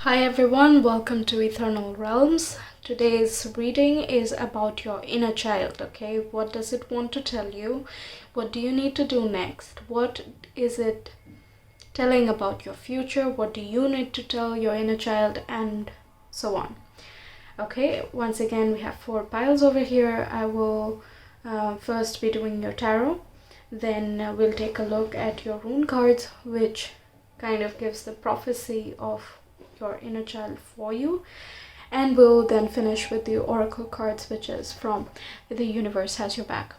Hi everyone, welcome to Ethernal Realms. Today's reading is about your inner child, okay? What does it want to tell you? What do you need to do next? What is it telling about your future? What do you need to tell your inner child? And so on. Okay, once again, we have 4 piles over here. I will first be doing your tarot. Then we'll take a look at your rune cards, which kind of gives the prophecy of your inner child for you, and we'll then finish with the oracle cards, which is from The Universe Has Your Back.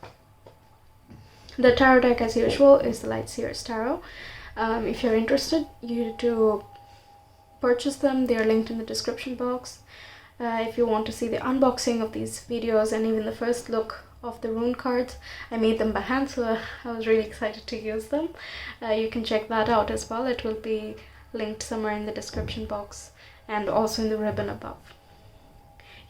The tarot deck, as usual, is the Light Seers Tarot. If you're interested, you do purchase them. They are linked in the description box. If you want to see the unboxing of these videos and even the first look of the rune cards, I made them by hand, so I was really excited to use them. You can check that out as well. It will be linked somewhere in the description box and also in the ribbon above.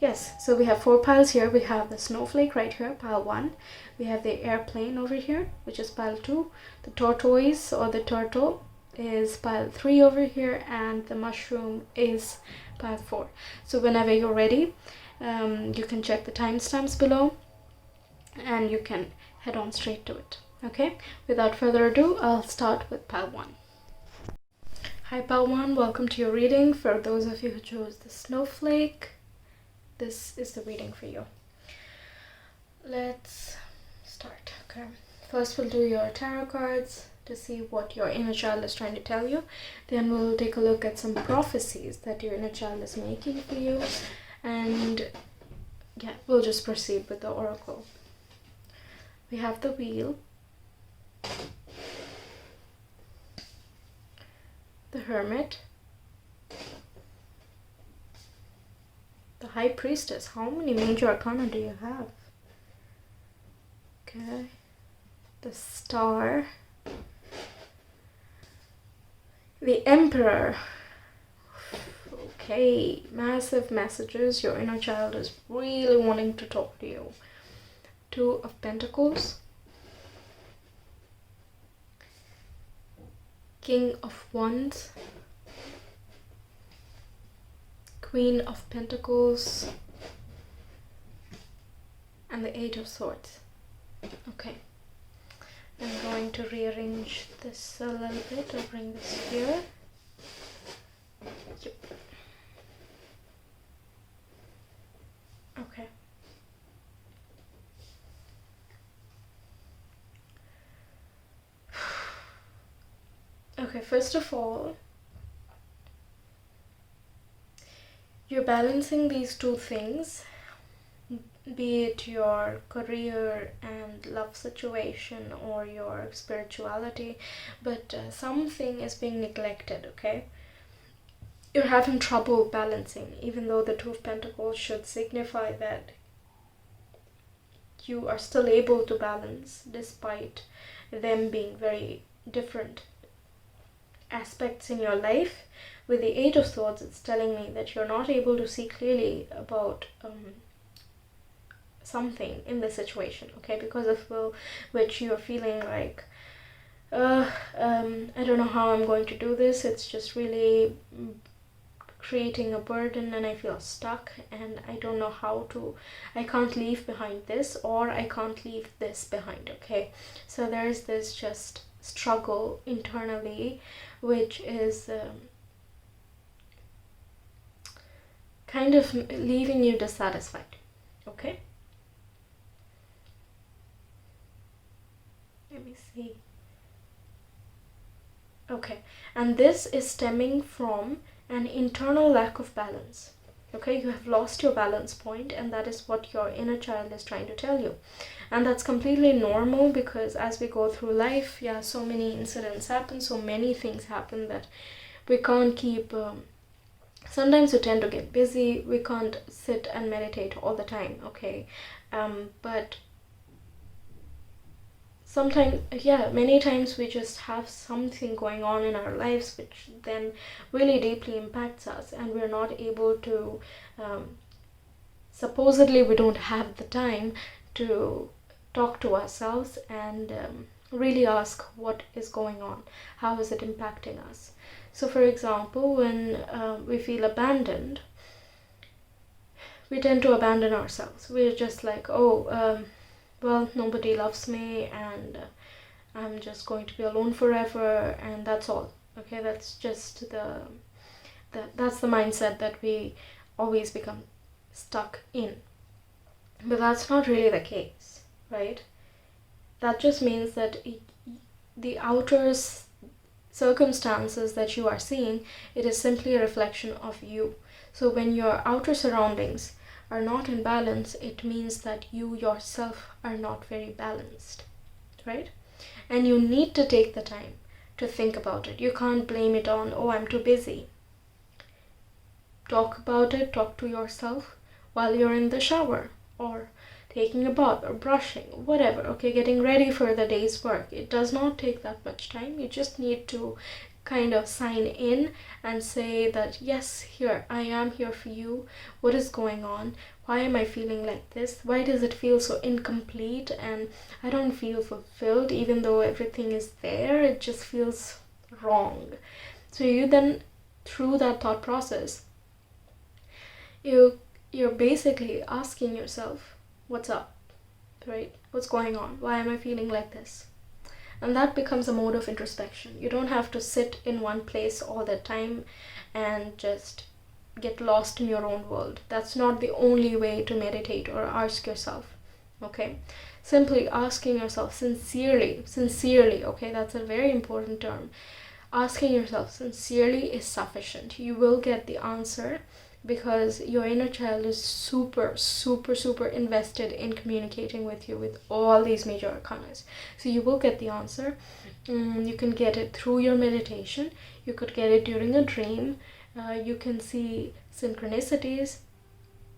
Yes, so we have 4 piles here. We have the snowflake right here, pile 1. We have the airplane over here, which is pile 2. The tortoise or the turtle is pile 3 over here, and the mushroom is pile 4. So whenever you're ready, you can check the timestamps below and you can head on straight to it. Okay, without further ado, I'll start with pile 1. Hi pile 1, welcome to your reading. For those of you who chose the snowflake, this is the reading for you. Let's start. Okay, first we'll do your tarot cards to see what your inner child is trying to tell you. Then we'll take a look at some prophecies that your inner child is making for you, and yeah, we'll just proceed with the oracle. We have the wheel, the hermit, the high priestess. How many major arcana do you have? Okay, the star, the emperor. Okay, massive messages. Your inner child is really wanting to talk to you. 2 of Pentacles, King of Wands, Queen of Pentacles, and the 8 of Swords. Okay, I'm going to rearrange this a little bit. I'll bring this here. Yep. Okay. Okay, first of all, you're balancing these 2 things, be it your career and love situation or your spirituality, but something is being neglected, okay? You're having trouble balancing, even though the 2 of Pentacles should signify that you are still able to balance despite them being very different aspects in your life. With the 8 of Swords, it's telling me that you're not able to see clearly about something in the situation, okay, because of which you're feeling like I don't know how I'm going to do this. It's just really creating a burden and I feel stuck and I don't know how to, I can't leave behind this, or I can't leave this behind, okay? So there's this just struggle internally, which is kind of leaving you dissatisfied, okay? Let me see. Okay, and this is stemming from an internal lack of balance. Okay, you have lost your balance point, and that is what your inner child is trying to tell you. And that's completely normal, because as we go through life, yeah, so many incidents happen, so many things happen that we can't keep sometimes we tend to get busy. We can't sit and meditate all the time, okay? But sometimes, yeah, many times we just have something going on in our lives which then really deeply impacts us, and we're not able to, supposedly we don't have the time to talk to ourselves and really ask what is going on, how is it impacting us. So for example, when we feel abandoned, we tend to abandon ourselves. We're just like, oh, well, nobody loves me, and I'm just going to be alone forever, and that's all. Okay, that's just that's the mindset that we always become stuck in. But that's not really the case, right? That just means that the outer circumstances that you are seeing, it is simply a reflection of you. So when your outer surroundings are not in balance, it means that you yourself are not very balanced, right? And you need to take the time to think about it. You can't blame it on, oh, I'm too busy. Talk about it, talk to yourself while you're in the shower, or taking a bath, or brushing, whatever, okay, getting ready for the day's work. It does not take that much time. You just need to kind of sign in and say that, yes, here, I am here for you. What is going on? Why am I feeling like this? Why does it feel so incomplete and I don't feel fulfilled even though everything is there? It just feels wrong. So you then, through that thought process, you're basically asking yourself, what's up, right? What's going on? Why am I feeling like this? And that becomes a mode of introspection. You don't have to sit in one place all the time and just get lost in your own world. That's not the only way to meditate or ask yourself, okay? Simply asking yourself sincerely, okay? That's a very important term. Asking yourself sincerely is sufficient. You will get the answer, because your inner child is super invested in communicating with you with all these major arcanas. So you will get the answer. You can get it through your meditation. You could get it during a dream. You can see synchronicities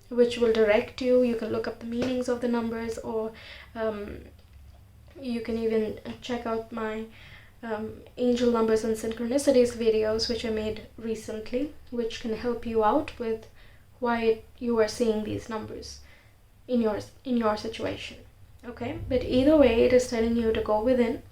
which will direct you. You can look up the meanings of the numbers, or you can even check out my angel numbers and synchronicities videos, which I made recently, which can help you out with why you are seeing these numbers in your situation. Okay, but either way, it is telling you to go within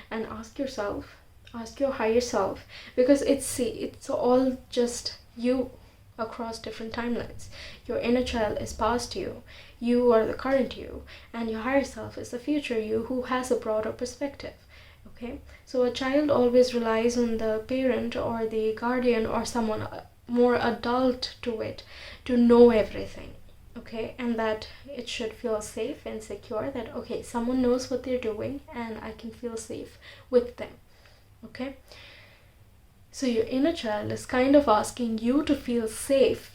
and ask yourself, ask your higher self, because it's all just you across different timelines. Your inner child is past you, you are the current you, and your higher self is the future you who has a broader perspective. Okay, so a child always relies on the parent or the guardian or someone more adult to it to know everything. Okay, and that it should feel safe and secure, that okay, someone knows what they're doing and I can feel safe with them. Okay, so your inner child is kind of asking you to feel safe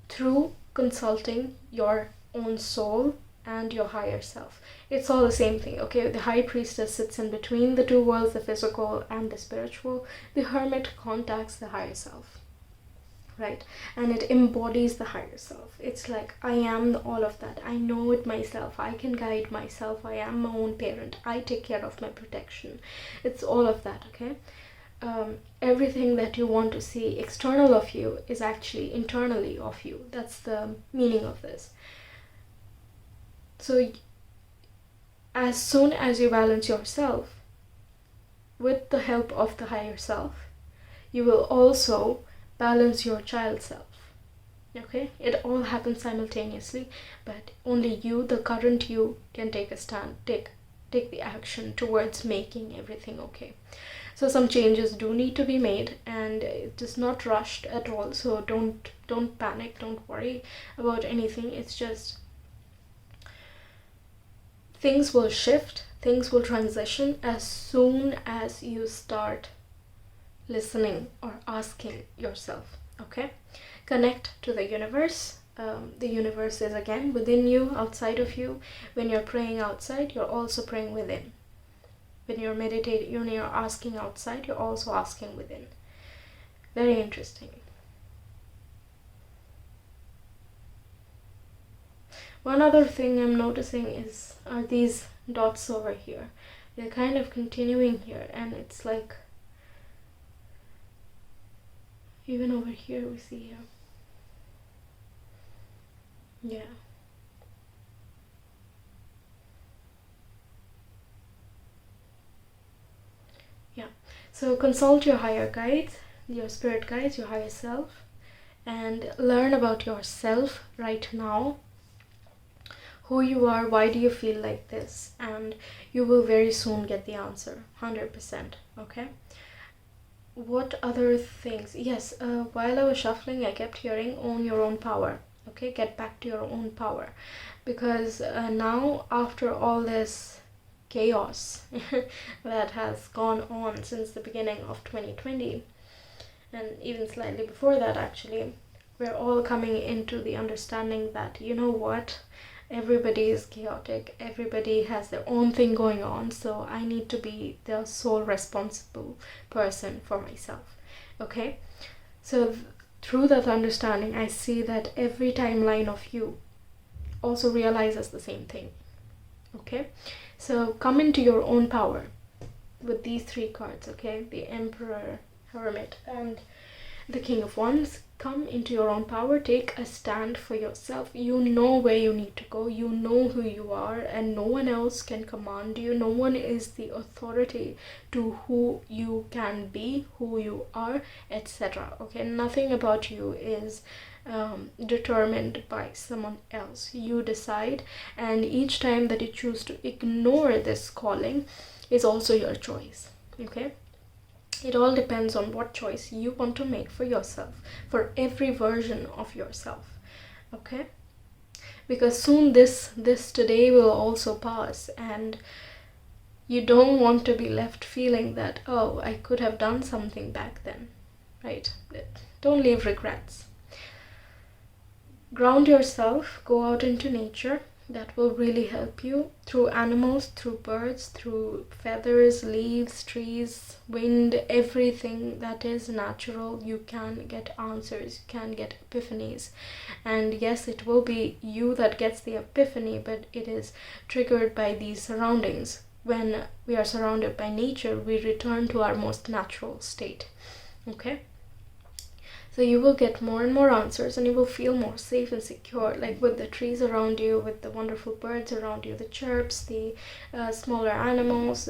through consulting your own soul and your higher self. It's all the same thing, okay? The high priestess sits in between the two worlds, the physical and the spiritual. The hermit contacts the higher self, right? And it embodies the higher self. It's like, I am all of that. I know it myself. I can guide myself. I am my own parent. I take care of my protection. It's all of that, okay? Everything that you want to see external of you is actually internally of you. That's the meaning of this. So as soon as you balance yourself with the help of the higher self, you will also balance your child self. Okay, it all happens simultaneously, but only you, the current you, can take a stand, take the action towards making everything okay. So some changes do need to be made, and it is not rushed at all. So don't panic, don't worry about anything. It's just things will shift, things will transition as soon as you start listening or asking yourself. Okay, connect to the universe. The universe is again within you, outside of you. When you're praying outside, you're also praying within. When you're meditating, when you're asking outside, you're also asking within. Very interesting. One other thing I'm noticing are these dots over here. They're kind of continuing here, and it's like, even over here we see here. Yeah. So consult your higher guides, your spirit guides, your higher self, and learn about yourself right now. Who you are, why do you feel like this? And you will very soon get the answer, 100%, okay? What other things? Yes, while I was shuffling, I kept hearing own your own power. Okay, get back to your own power. Because now, after all this chaos that has gone on since the beginning of 2020, and even slightly before that actually, we're all coming into the understanding that, you know what, everybody is chaotic, everybody has their own thing going on, so I need to be the sole responsible person for myself. Okay, so through that understanding, I see that every timeline of you also realizes the same thing. Okay, so come into your own power with these three cards. Okay, the Emperor, Hermit, and the King of Wands. Come into your own power, take a stand for yourself. You know where you need to go, you know who you are, and no one else can command you. No one is the authority to who you can be, who you are, etc. Okay, nothing about you is determined by someone else. You decide, and each time that you choose to ignore this calling is also your choice. Okay, it all depends on what choice you want to make for yourself, for every version of yourself. Okay, because soon this today will also pass, and you don't want to be left feeling that, oh, I could have done something back then, right? Don't leave regrets. Ground yourself, go out into nature. That will really help you, through animals, through birds, through feathers, leaves, trees, wind, everything that is natural. You can get answers, you can get epiphanies. And yes, it will be you that gets the epiphany, but it is triggered by these surroundings. When we are surrounded by nature, we return to our most natural state. Okay? So you will get more and more answers, and you will feel more safe and secure, like with the trees around you, with the wonderful birds around you, the chirps, the smaller animals.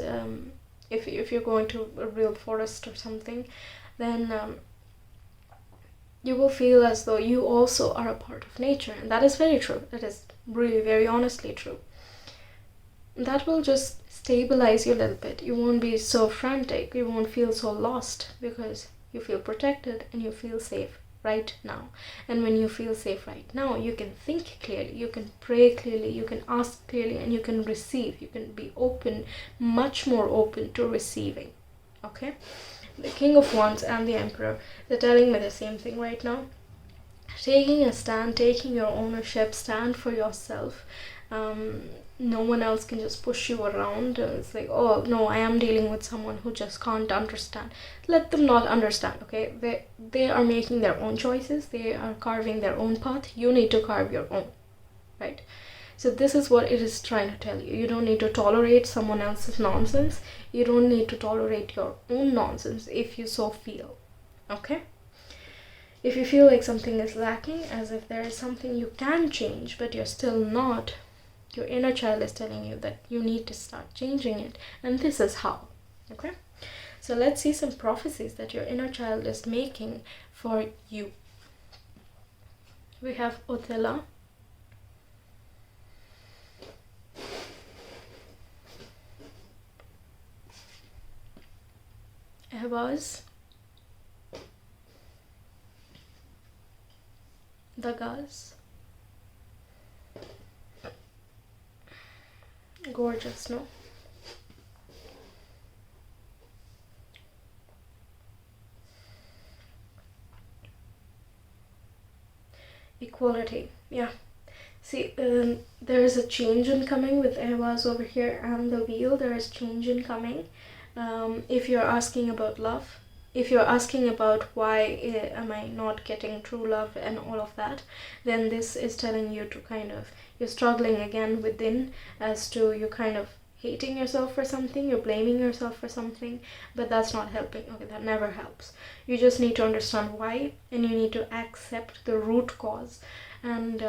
If you're going to a real forest or something, then you will feel as though you also are a part of nature. And that is very true. That is really very honestly true. That will just stabilize you a little bit. You won't be so frantic. You won't feel so lost, because you feel protected and you feel safe right now. And when you feel safe right now, you can think clearly, you can pray clearly, you can ask clearly, and you can receive. You can be open, much more open to receiving. Okay? The King of Wands and the Emperor, they're telling me the same thing right now. Taking a stand, taking your ownership, stand for yourself. No one else can just push you around. It's like, oh no, I am dealing with someone who just can't understand. Let them not understand. Okay, they are making their own choices, they are carving their own path. You need to carve your own, right? So this is what it is trying to tell you. You don't need to tolerate someone else's nonsense. You don't need to tolerate your own nonsense if you so feel. Okay, if you feel like something is lacking, as if there is something you can change but you're still not, your inner child is telling you that you need to start changing it, and this is how. Okay, so let's see some prophecies that your inner child is making for you. We have Othella, Evaz, Dagas. Gorgeous, no? Equality, yeah. See, there is a change in coming with Ehwaz over here and the wheel. There is change in coming. If you're asking about love, if you're asking about why am I not getting true love and all of that, then this is telling you to kind of, you're struggling again within, as to you kind of hating yourself for something, you're blaming yourself for something, but that's not helping. Okay, that never helps. You just need to understand why, and you need to accept the root cause, and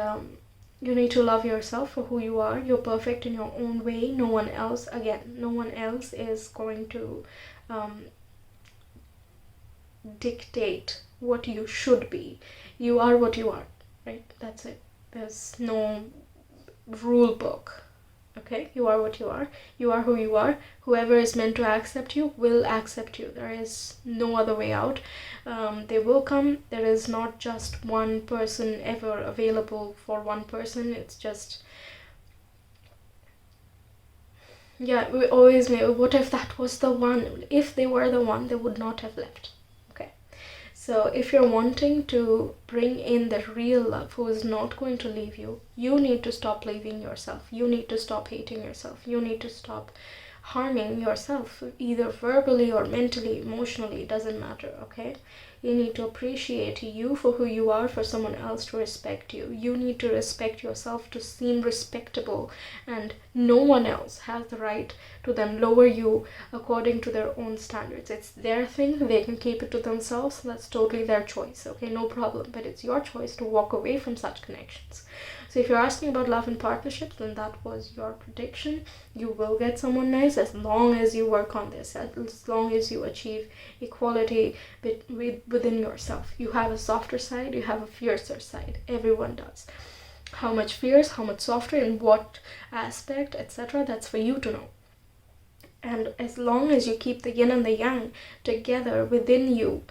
you need to love yourself for who you are. You're perfect in your own way. No one else, again, no one else is going to dictate what you should be. You are what you are, right? That's it. There's no rule book. Okay, you are what you are. You are who you are. Whoever is meant to accept you will accept you. There is no other way out. They will come. There is not just one person ever available for one person. It's just, yeah, we always may, what if that was the one? If they were the one, they would not have left. Okay, so if you're wanting to bring in the real love who is not going to leave you, you need to stop leaving yourself. You need to stop hating yourself. You need to stop harming yourself, either verbally or mentally, emotionally, it doesn't matter, okay? You need to appreciate you for who you are, for someone else to respect you. You need to respect yourself to seem respectable, and no one else has the right to then lower you according to their own standards. It's their thing. They can keep it to themselves. That's totally their choice, okay? No problem. But it's your choice to walk away from such connections. So if you're asking about love and partnerships, then that was your prediction. You will get someone nice as long as you work on this, as long as you achieve equality within yourself. You have a softer side, you have a fiercer side. Everyone does. How much fierce, how much softer, in what aspect, etc., that's for you to know. And as long as you keep the yin and the yang together within you,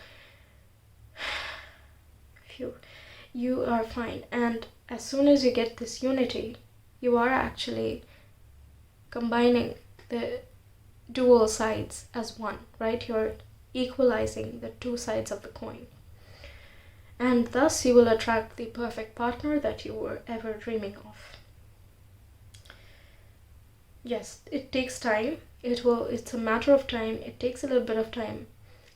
you are fine. And as soon as you get this unity, you are actually combining the dual sides as one, right? You're equalizing the two sides of the coin. And thus you will attract the perfect partner that you were ever dreaming of. Yes, it takes time. It's a matter of time. It takes a little bit of time.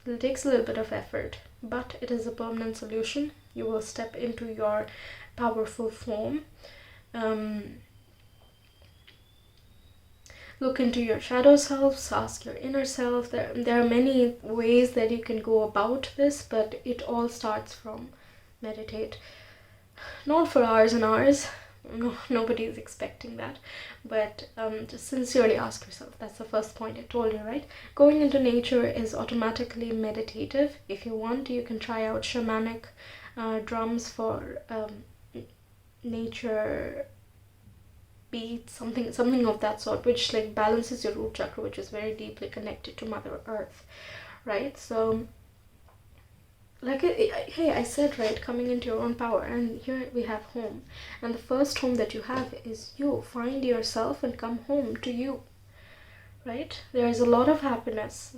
It takes a little bit of effort, but it is a permanent solution. You will step into your powerful form. Look into your shadow selves, ask your inner self. There are many ways that you can go about this, but it all starts from meditate. Not for hours and hours. No, nobody is expecting that, but just sincerely ask yourself. That's the first point I told you, right? Going into nature is automatically meditative. If you want, you can try out shamanic drums for nature beats, something of that sort, which like balances your root chakra, which is very deeply connected to Mother Earth, right? So like, hey, I said, right, coming into your own power, and here we have home, and the first home that you have is you. Find yourself and come home to you, right? There's a lot of happiness.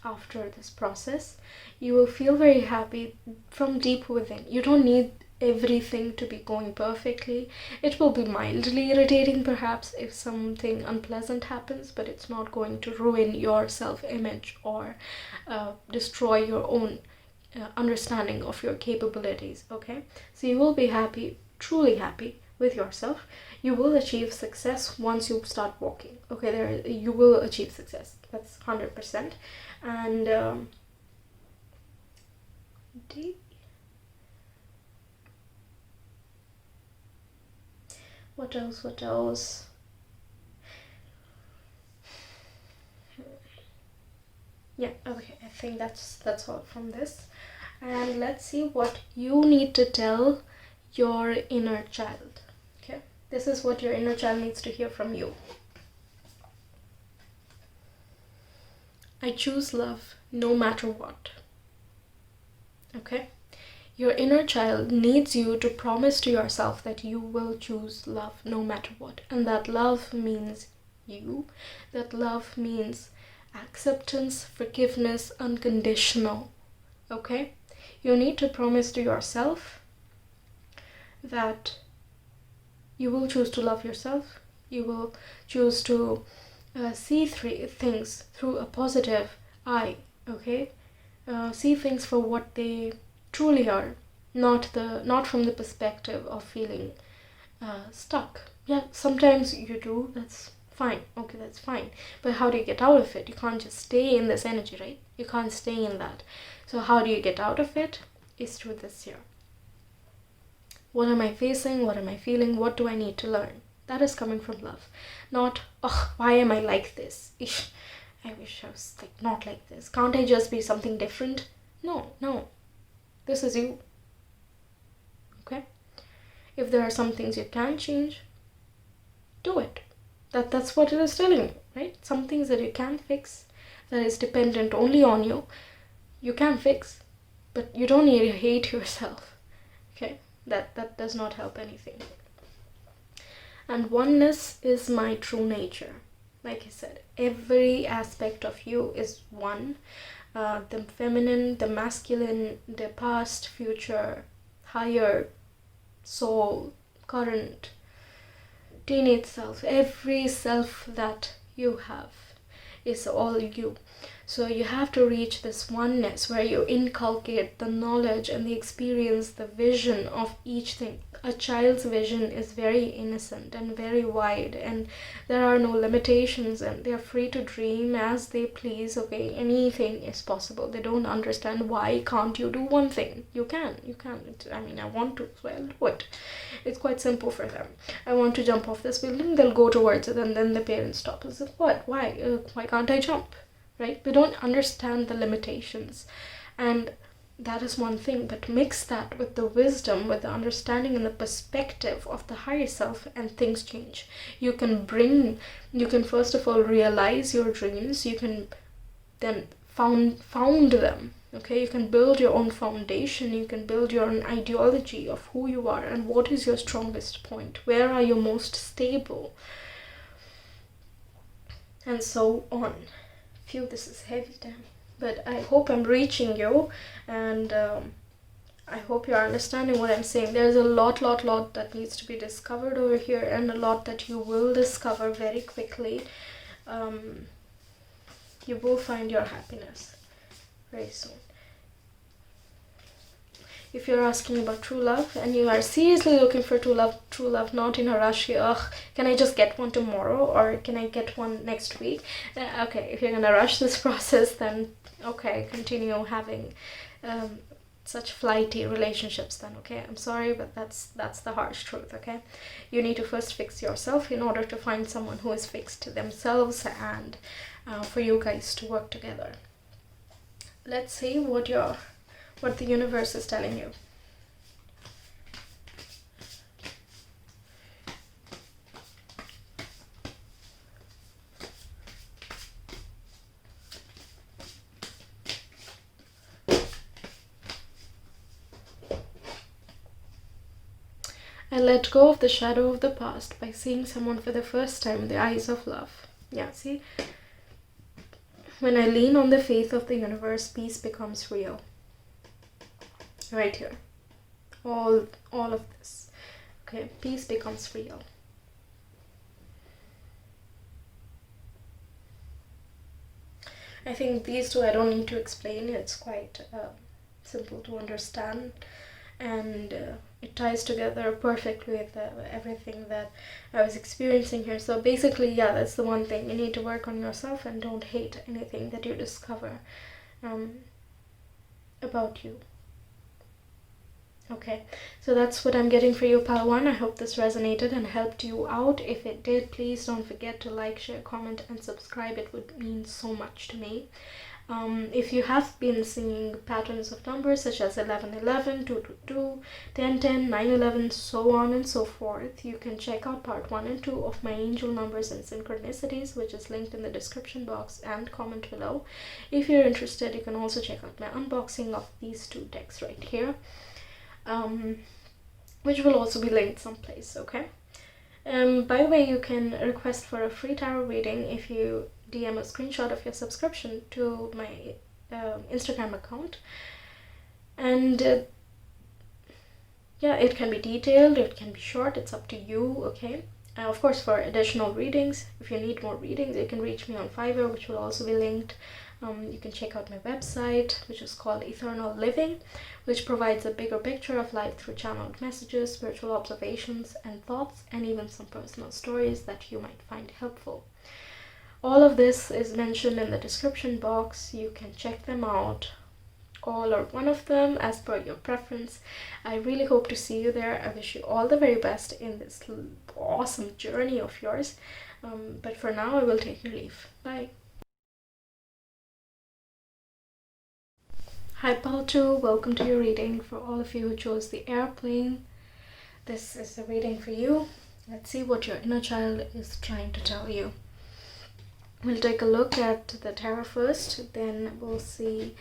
After this process. You will feel very happy from deep within. You don't need everything to be going perfectly. It will be mildly irritating perhaps if something unpleasant happens, but it's not going to ruin your self-image or destroy your own understanding of your capabilities, okay? So you will be happy, truly happy with yourself. You will achieve success once you start walking, okay? You will achieve success. That's 100%. And what else? Yeah, okay, I think that's all from this. And let's see what you need to tell your inner child. Okay, this is what your inner child needs to hear from you. I choose love no matter what. Okay? Your inner child needs you to promise to yourself that you will choose love no matter what. And that love means you. That love means acceptance, forgiveness, unconditional. Okay? You need to promise to yourself that you will choose to love yourself. You will choose to see things through a positive eye, okay? See things for what they truly are, not from the perspective of feeling stuck. Yeah, sometimes you do, that's fine, okay, that's fine. But how do you get out of it? You can't just stay in this energy, right? You can't stay in that. So how do you get out of it? Is through this here. What am I facing? What am I feeling? What do I need to learn? That is coming from love. Not, oh, why am I like this? I wish I was like not like this. Can't I just be something different? No. This is you. Okay? If there are some things you can change, do it. That's what it is telling you, right? Some things that you can fix, that is dependent only on you, you can fix, but you don't need to hate yourself. Okay? That does not help anything. And oneness is my true nature. Like I said, every aspect of you is one. The feminine, the masculine, the past, future, higher, soul, current, teenage self, every self that you have is all you. So you have to reach this oneness where you inculcate the knowledge and the experience, the vision of each thing. A child's vision is very innocent and very wide, and there are no limitations, and they're free to dream as they please. Okay, anything is possible. They don't understand why can't you do one thing. You can. I mean, I want to, so I'll do it. It's quite simple for them. I want to jump off this building, they'll go towards it, and then the parents stop and say, what? Why can't I jump? Right? They don't understand the limitations. And that is one thing, but mix that with the wisdom, with the understanding and the perspective of the higher self, and things change. You can first of all realize your dreams. You can then found them. Okay, you can build your own foundation. You can build your own ideology of who you are and what is your strongest point. Where are you most stable? And so on. Phew, this is heavy, damn. But I hope I'm reaching you, and I hope you're understanding what I'm saying. There's a lot that needs to be discovered over here, and a lot that you will discover very quickly. You will find your happiness very soon. If you're asking about true love and you are seriously looking for true love, not in a rush, can I just get one tomorrow, or can I get one next week? Okay, if you're gonna rush this process, then okay, continue having such flighty relationships then. Okay, I'm sorry, but that's the harsh truth. Okay, you need to first fix yourself in order to find someone who is fixed themselves, and for you guys to work together. Let's see what the universe is telling you. I let go of the shadow of the past by seeing someone for the first time in the eyes of love. Yeah, see? When I lean on the faith of the universe, peace becomes real. Right here. All of this. Okay, peace becomes real. I think these two I don't need to explain. It's quite simple to understand, and it ties together perfectly with everything that I was experiencing here. So basically, yeah, that's the one thing. You need to work on yourself and don't hate anything that you discover about you. Okay, so that's what I'm getting for you, Pal 1. I hope this resonated and helped you out. If it did, please don't forget to like, share, comment, and subscribe. It would mean so much to me. If you have been seeing patterns of numbers such as 1111, 222, 1010, 911, so on and so forth, you can check out part 1 and 2 of my angel numbers and synchronicities, which is linked in the description box and comment below. If you're interested, you can also check out my unboxing of these two decks right here, which will also be linked someplace. Okay. By the way, you can request for a free tarot reading if you DM a screenshot of your subscription to my Instagram account. And yeah, it can be detailed, it can be short, it's up to you. Okay. Of course, for additional readings, if you need more readings, you can reach me on Fiverr, which will also be linked. You can check out my website, which is called Ethernal Living, which provides a bigger picture of life through channeled messages, spiritual observations and thoughts, and even some personal stories that you might find helpful. All of this is mentioned in the description box. You can check them out, all or one of them, as per your preference. I really hope to see you there. I wish you all the very best in this awesome journey of yours. But for now, I will take your leave. Bye. Hi Paltu, welcome to your reading. For all of you who chose the airplane, this is the reading for you. Let's see what your inner child is trying to tell you. We'll take a look at the tarot first, then we'll see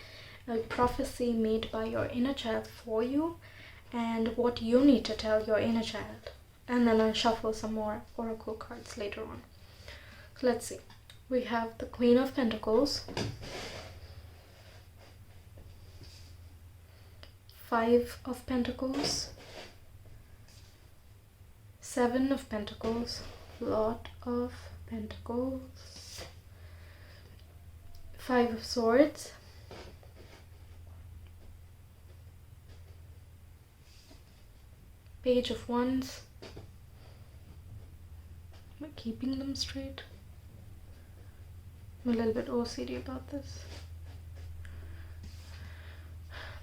a prophecy made by your inner child for you and what you need to tell your inner child. And then I'll shuffle some more oracle cards later on. So let's see. We have the Queen of Pentacles, Five of Pentacles, Seven of Pentacles, Lot of Pentacles, Five of Swords, Page of Wands. Am I keeping them straight? I'm a little bit OCD about this.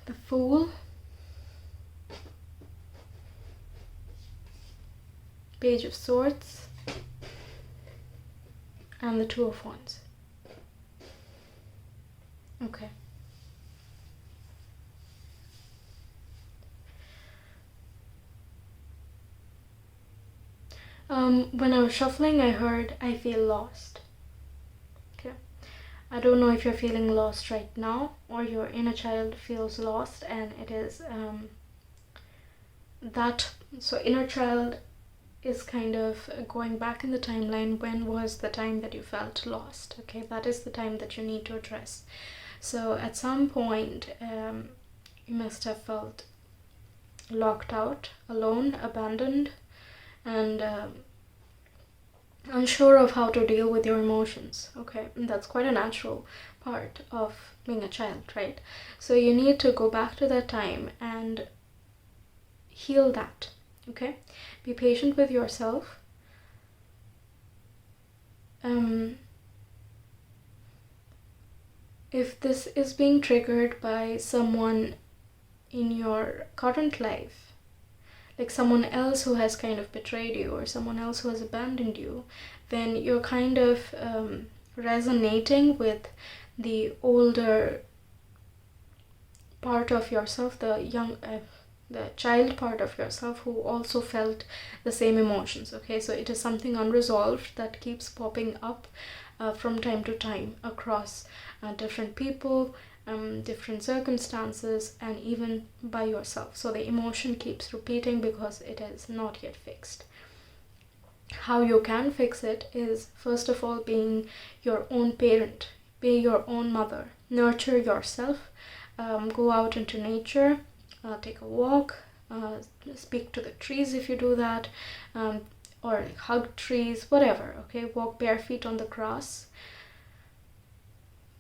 The Fool, Page of Swords, and the Two of Wands. Okay. When I was shuffling, I heard, I feel lost. Okay. I don't know if you're feeling lost right now or your inner child feels lost, and it is that. So inner child is kind of going back in the timeline. When was the time that you felt lost? Okay, that is the time that you need to address. So at some point, you must have felt locked out, alone, abandoned, and unsure of how to deal with your emotions. Okay, and that's quite a natural part of being a child, right? So you need to go back to that time and heal that. Okay, be patient with yourself. If this is being triggered by someone in your current life, like someone else who has kind of betrayed you or someone else who has abandoned you, then you're kind of resonating with the older part of yourself, the child part of yourself who also felt the same emotions. Okay, so it is something unresolved that keeps popping up from time to time across different people, different circumstances, and even by yourself. So the emotion keeps repeating because it is not yet fixed. How you can fix it is, first of all, being your own parent, be your own mother, nurture yourself, go out into nature, take a walk, speak to the trees if you do that, or hug trees, whatever. Okay, walk bare feet on the grass.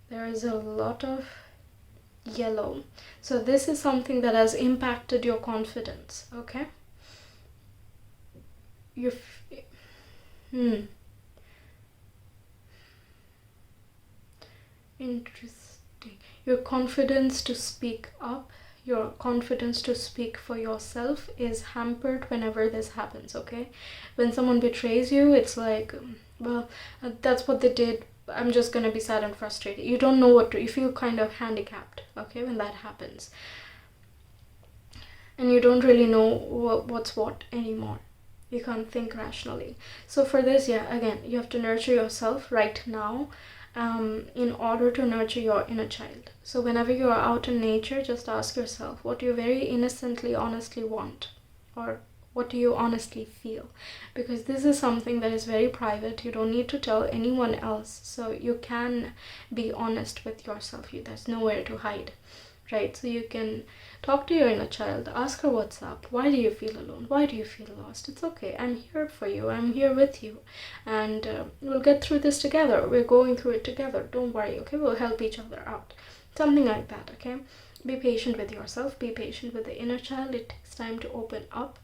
There is a lot of yellow, so this is something that has impacted your confidence. Okay, interesting. Your confidence to speak up, your confidence to speak for yourself is hampered whenever this happens. Okay, when someone betrays you, it's like, well, that's what they did, I'm just gonna be sad and frustrated. You don't know what to, you feel kind of handicapped, okay, when that happens, and you don't really know what's what anymore. You can't think rationally. So for this, yeah, again, you have to nurture yourself right now, in order to nurture your inner child. So whenever you are out in nature, just ask yourself, what do you very innocently, honestly want? Or what do you honestly feel? Because this is something that is very private. You don't need to tell anyone else. So you can be honest with yourself. There's nowhere to hide, right? So you can talk to your inner child, ask her what's up, why do you feel alone, why do you feel lost? It's okay, I'm here for you, I'm here with you, and we'll get through this together. We're going through it together, don't worry. Okay, we'll help each other out, something like that. Okay, be patient with yourself, be patient with the inner child. It takes time to open up,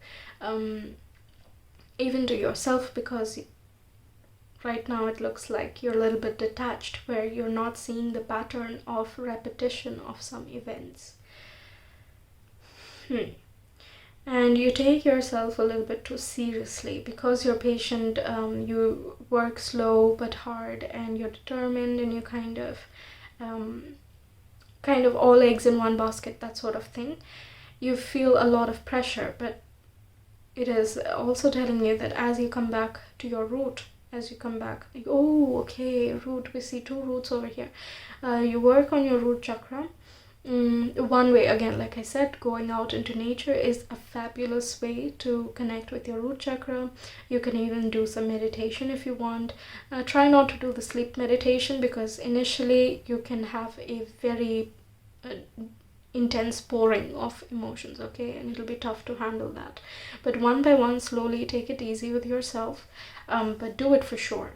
even to yourself, because right now it looks like you're a little bit detached, where you're not seeing the pattern of repetition of some events. And you take yourself a little bit too seriously because you're patient. You work slow but hard, and you're determined, and you kind of kind of all eggs in one basket, that sort of thing. You feel a lot of pressure, but it is also telling you that as you come back to your root, as you come back, like, oh, okay, root, we see 2 roots over here. You work on your root chakra. One way, again, like I said, going out into nature is a fabulous way to connect with your root chakra. You can even do some meditation if you want. Try not to do the sleep meditation, because initially you can have a very intense pouring of emotions, okay, and it'll be tough to handle that. But one by one, slowly take it easy with yourself, but do it for sure.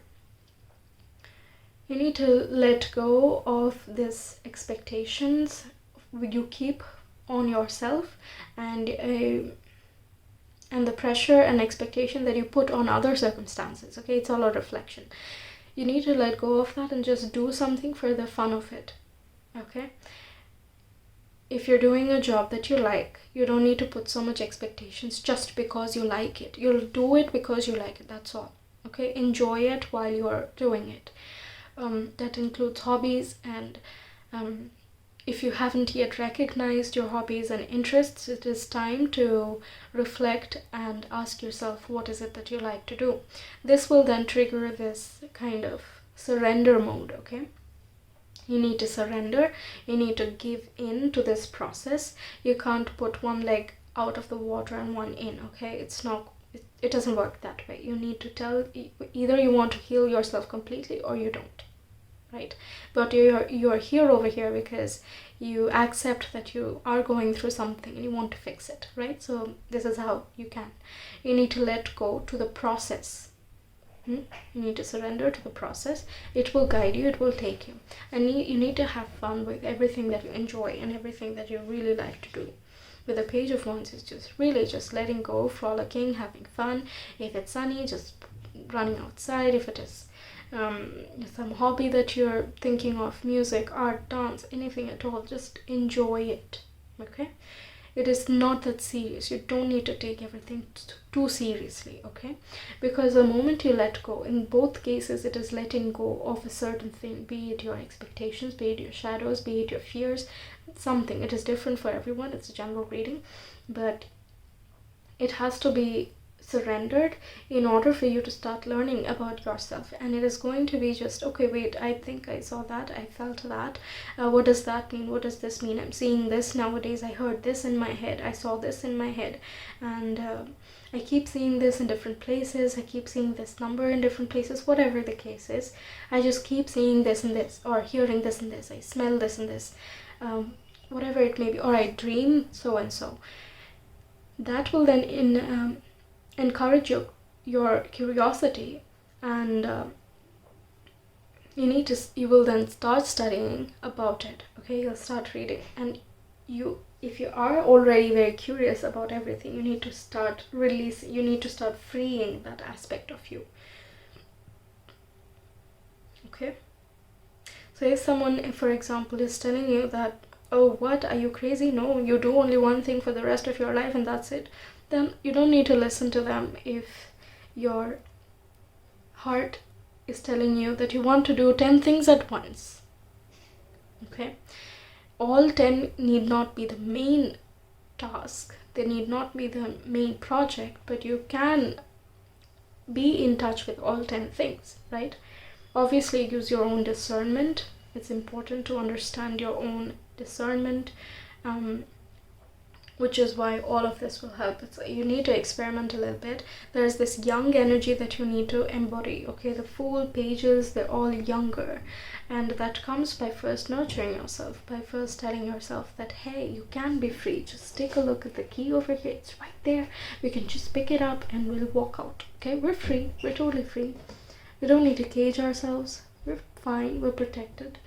You need to let go of these expectations you keep on yourself, and the pressure and expectation that you put on other circumstances, okay? It's all a reflection. You need to let go of that and just do something for the fun of it, okay? If you're doing a job that you like, you don't need to put so much expectations just because you like it. You'll do it because you like it, that's all, okay? Enjoy it while you're doing it. That includes hobbies, and if you haven't yet recognized your hobbies and interests, it is time to reflect and ask yourself, what is it that you like to do? This will then trigger this kind of surrender mode, okay? You need to surrender. You need to give in to this process. You can't put one leg out of the water and one in, okay? It doesn't work that way. You need to tell, either you want to heal yourself completely or you don't, right? But you're here over here because you accept that you are going through something and you want to fix it, right? So this is how you can. You need to let go to the process. You need to surrender to the process. It will guide you, it will take you. And you need to have fun with everything that you enjoy and everything that you really like to do. With the Page of Wands, it's just really just letting go, frolicking, having fun. If it's sunny, just running outside. If it is some hobby that you're thinking of, music, art, dance, anything at all, just enjoy it, okay? It is not that serious. You don't need to take everything too seriously, okay? Because the moment you let go, in both cases, it is letting go of a certain thing, be it your expectations, be it your shadows, be it your fears, something. It is different for everyone. It's a general reading, but it has to be surrendered in order for you to start learning about yourself. And it is going to be just, okay, wait, I think I saw that, I felt that, what does that mean, what does this mean, I'm seeing this nowadays, I heard this in my head, I saw this in my head, and I keep seeing this in different places, I keep seeing this number in different places, whatever the case is, I just keep seeing this and this, or hearing this and this, I smell this and this, whatever it may be, or I dream so and so. That will then encourage your curiosity, and you will then start studying about it, okay? You'll start reading, and if you are already very curious about everything, you need to start releasing, you need to start freeing that aspect of you, okay? So if someone, for example, is telling you that, oh, what, are you crazy? No, you do only one thing for the rest of your life and that's it, then you don't need to listen to them. If your heart is telling you that you want to do 10 things at once, okay? All 10 need not be the main task, they need not be the main project, but you can be in touch with all 10 things, right? Obviously, use your own discernment. It's important to understand your own discernment, which is why all of this will help. You need to experiment a little bit. There's this young energy that you need to embody, okay? The Fool, Pages, they're all younger, and that comes by first nurturing yourself, by first telling yourself that, hey, you can be free. Just take a look at the key over here, it's right there, we can just pick it up and we'll walk out, okay? We're free, we're totally free. We don't need to cage ourselves, we're fine, we're protected,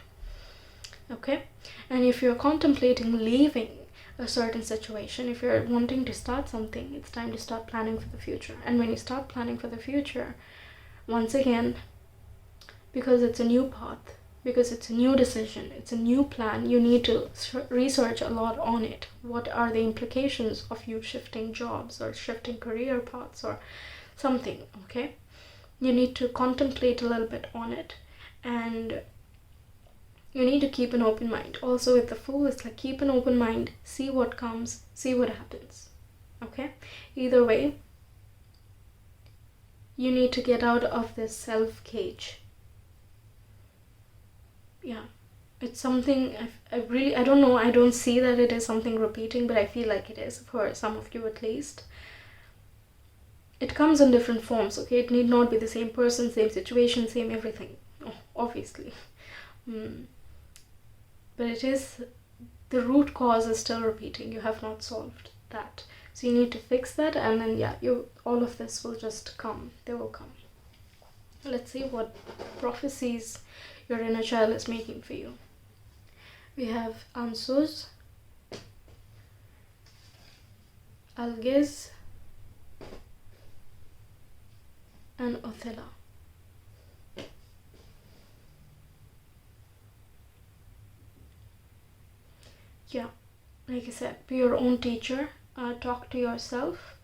okay? And if you're contemplating leaving a certain situation, if you're wanting to start something, it's time to start planning for the future. And when you start planning for the future, once again, because it's a new path, because it's a new decision, it's a new plan, you need to research a lot on it. What are the implications of you shifting jobs or shifting career paths or something, okay? You need to contemplate a little bit on it, and You need to keep an open mind. Also with the Fool, it's like keep an open mind, see what comes, see what happens. Okay? Either way, you need to get out of this self cage. Yeah. It's something I don't know, I don't see that it is something repeating, but I feel like it is for some of you at least. It comes in different forms, okay? It need not be the same person, same situation, same everything, obviously. But it is, the root cause is still repeating. You have not solved that. So you need to fix that, and then yeah, all of this will just come. They will come. Let's see what prophecies your inner child is making for you. We have Ansuz, Algiz, and Othello. Yeah, like I said, be your own teacher. Talk to yourself.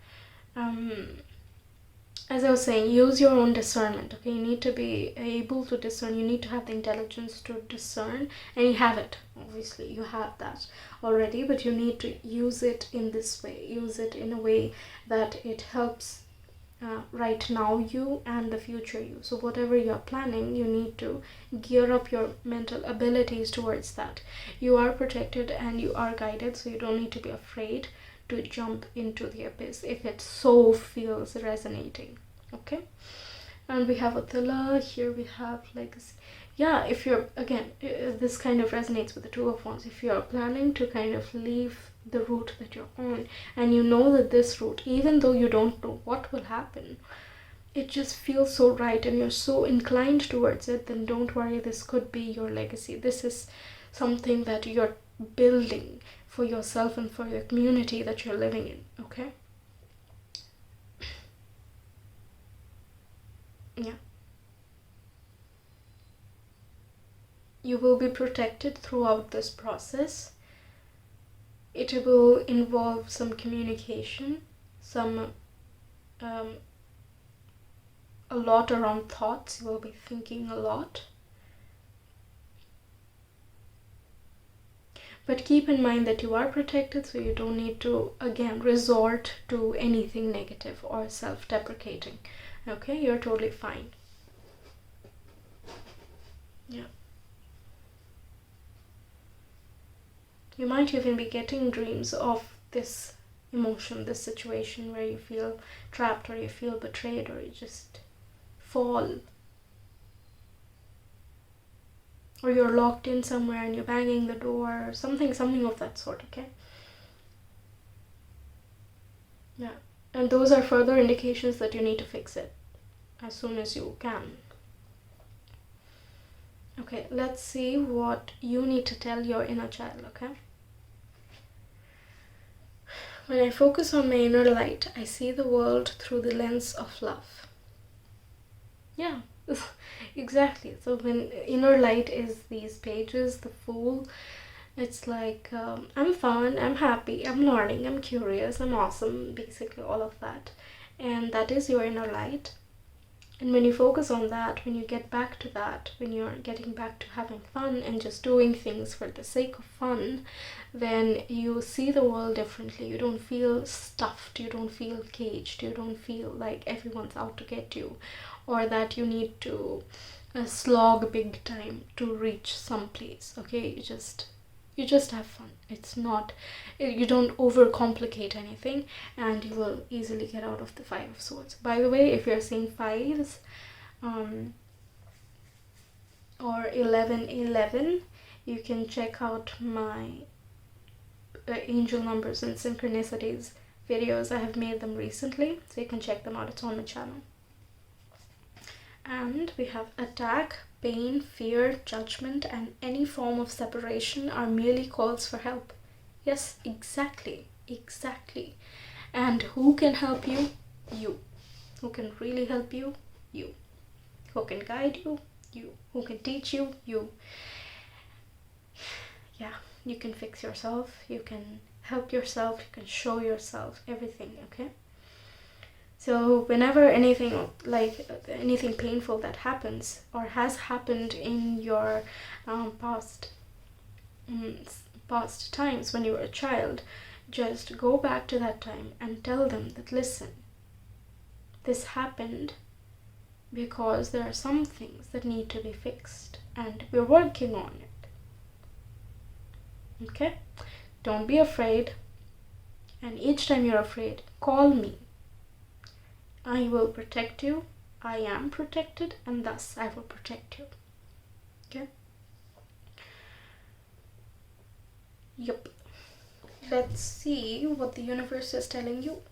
As I was saying, use your own discernment. Okay, you need to be able to discern. You need to have the intelligence to discern, and you have it. Obviously, you have that already, but you need to use it in this way. Use it in a way that it helps right now you and the future you. So whatever you're planning, you need to gear up your mental abilities towards that. You are protected and you are guided, so you don't need to be afraid to jump into the abyss if it so feels resonating. Okay, and we have Attila. Here we have legacy. Yeah, if you're, again, this kind of resonates with the Two of Wands. If you're planning to kind of leave the route that you're on, and you know that this route, even though you don't know what will happen, it just feels so right and you're so inclined towards it, then don't worry, this could be your legacy. This is something that you're building for yourself and for your community that you're living in. Okay? Yeah. You will be protected throughout this process. It will involve some communication, some a lot around thoughts. You will be thinking a lot. But keep in mind that you are protected, so you don't need to, again, resort to anything negative or self-deprecating. Okay, you're totally fine. Yeah. You might even be getting dreams of this emotion, this situation where you feel trapped or you feel betrayed or you just fall. Or you're locked in somewhere and you're banging the door or something of that sort, okay? Yeah. And those are further indications that you need to fix it as soon as you can. Okay, let's see what you need to tell your inner child, okay? When I focus on my inner light, I see the world through the lens of love. Yeah, exactly. So when inner light is these pages, the Fool, it's like, I'm fun, I'm happy, I'm learning, I'm curious, I'm awesome, basically all of that. And that is your inner light. And when you focus on that, when you get back to that, when you're getting back to having fun and just doing things for the sake of fun, then you see the world differently. You don't feel stuffed, you don't feel caged, you don't feel like everyone's out to get you, or that you need to slog big time to reach some place. Okay, you just have fun. It's not, you don't overcomplicate anything, and you will easily get out of the Five of Swords. By the way, if you're seeing fives or 1111, you can check out my angel numbers and synchronicities videos. I have made them recently, so you can check them out. It's on my channel. And we have attack, pain, fear, judgment, and any form of separation are merely calls for help. Yes, exactly. And who can help you? You. Who can really help you? You. Who can guide you? You. Who can teach you? You. Yeah, you can fix yourself, you can help yourself, you can show yourself, everything, okay? So whenever anything like anything painful that happens or has happened in your past times when you were a child, just go back to that time and tell them that, listen, this happened because there are some things that need to be fixed and we're working on it. Okay? Don't be afraid. And each time you're afraid, call me. I will protect you. I am protected, and thus I will protect you. Okay? Yep. Let's see what the universe is telling you.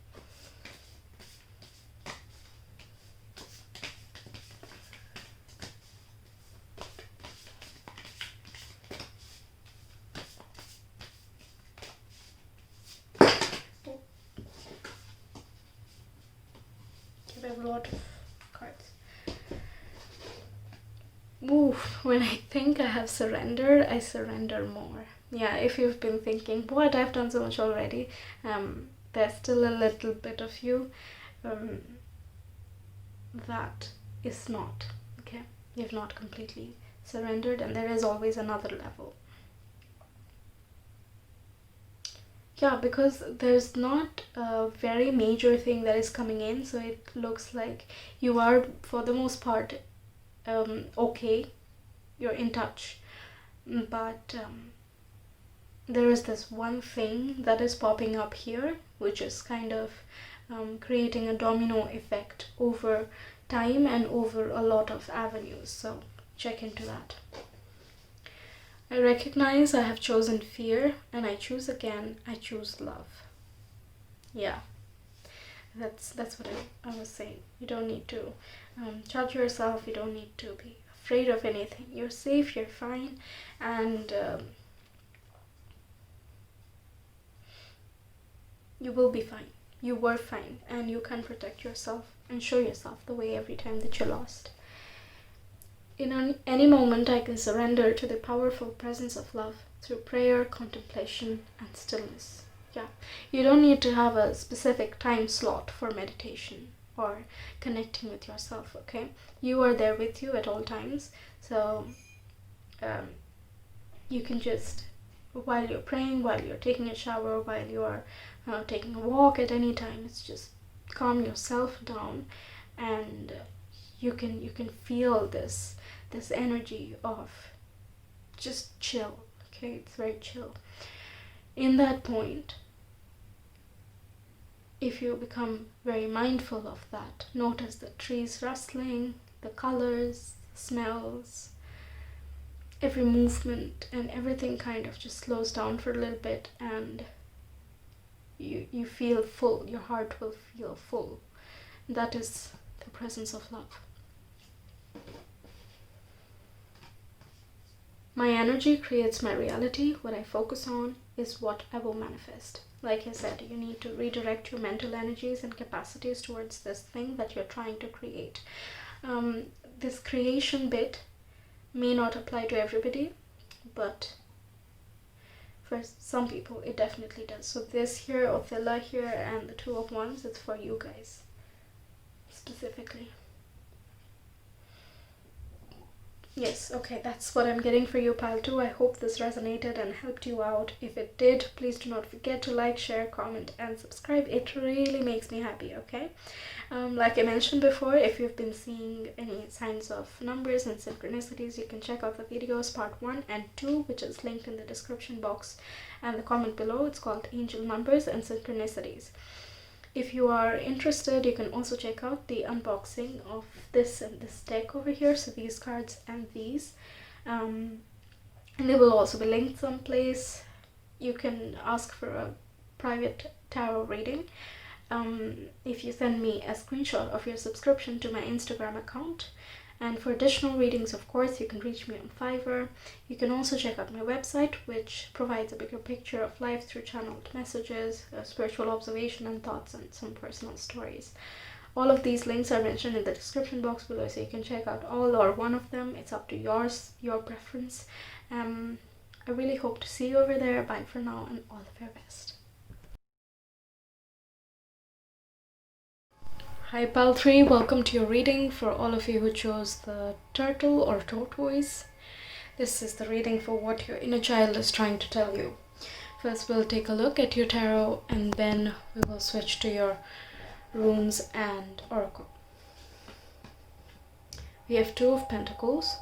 I have a lot of cards. Oof, when I think I have surrendered, I surrender more. Yeah, if you've been thinking, what, I've done so much already, there's still a little bit of you that is not, okay? You've not completely surrendered, and there is always another level. Yeah, because there's not a very major thing that is coming in, so it looks like you are, for the most part, okay, you're in touch, but there is this one thing that is popping up here, which is kind of creating a domino effect over time and over a lot of avenues, so check into that. I recognize I have chosen fear, and I choose again. I choose love. Yeah, that's what I was saying. You don't need to judge yourself. You don't need to be afraid of anything. You're safe. You're fine, and you will be fine. You were fine, and you can protect yourself and show yourself the way every time that you're lost. In any moment, I can surrender to the powerful presence of love through prayer, contemplation, and stillness. Yeah, you don't need to have a specific time slot for meditation or connecting with yourself, okay? You are there with you at all times, so you can just, while you're praying, while you're taking a shower, while you're taking a walk, at any time, it's just calm yourself down, and you can feel this energy of just chill. Okay, it's very chill. In that point, if you become very mindful of that, notice the trees rustling, the colors, the smells, every movement, and everything kind of just slows down for a little bit, and you feel full. Your heart will feel full. That is the presence of love. My energy creates my reality. What I focus on is what I will manifest. Like I said, you need to redirect your mental energies and capacities towards this thing that you're trying to create. This creation bit may not apply to everybody, but for some people it definitely does. So this here, Othella here, and the Two of Wands, it's for you guys specifically. Yes, okay, that's what I'm getting for you, pal 2. I hope this resonated and helped you out. If it did, please do not forget to like, share, comment, and subscribe. It really makes me happy, okay? Like I mentioned before, if you've been seeing any signs of numbers and synchronicities, you can check out the videos part 1 and 2, which is linked in the description box and the comment below. It's called Angel Numbers and Synchronicities. If you are interested, you can also check out the unboxing of this and this deck over here, so these cards and these, and they will also be linked someplace. You can ask for a private tarot reading if you send me a screenshot of your subscription to my Instagram account. And for additional readings, of course, you can reach me on Fiverr. You can also check out my website, which provides a bigger picture of life through channeled messages, spiritual observation and thoughts, and some personal stories. All of these links are mentioned in the description box below, so you can check out all or one of them. It's up to your preference. I really hope to see you over there. Bye for now, and all the very best. Hi Pal 3, welcome to your reading. For all of you who chose the turtle or tortoise, this is the reading for what your inner child is trying to tell you. First we'll take a look at your tarot and then we will switch to your runes and oracle. We have Two of Pentacles.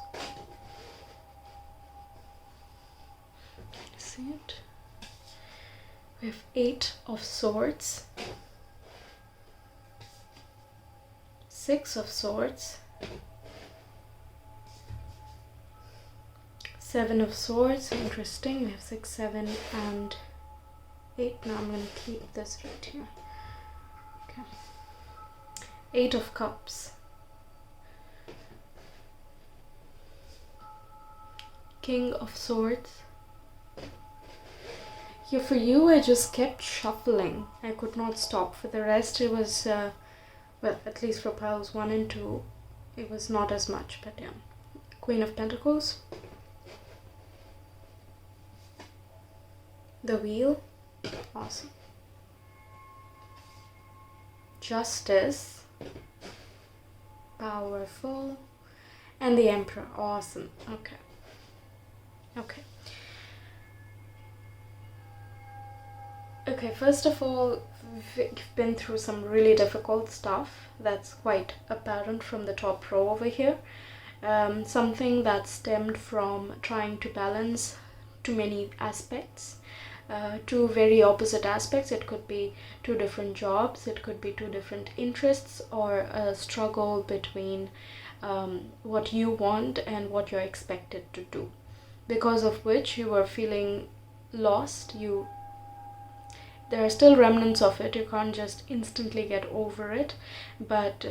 See it? We have Eight of Swords. Six of Swords. Seven of Swords. Interesting. We have 6, 7 and 8. Now I'm going to keep this right here. Okay. Eight of Cups. King of Swords. Yeah, for you I just kept shuffling. I could not stop. For the rest it was well, at least for piles 1 and 2, it was not as much, but yeah. Queen of Pentacles. The Wheel. Awesome. Justice. Powerful. And the Emperor. Awesome. Okay. Okay. Okay, first of all, you've been through some really difficult stuff. That's quite apparent from the top row over here. Something that stemmed from trying to balance too many aspects, two very opposite aspects. It could be two different jobs, it could be two different interests, or a struggle between what you want and what you're expected to do, because of which you were feeling lost. There are still remnants of it. You can't just instantly get over it, but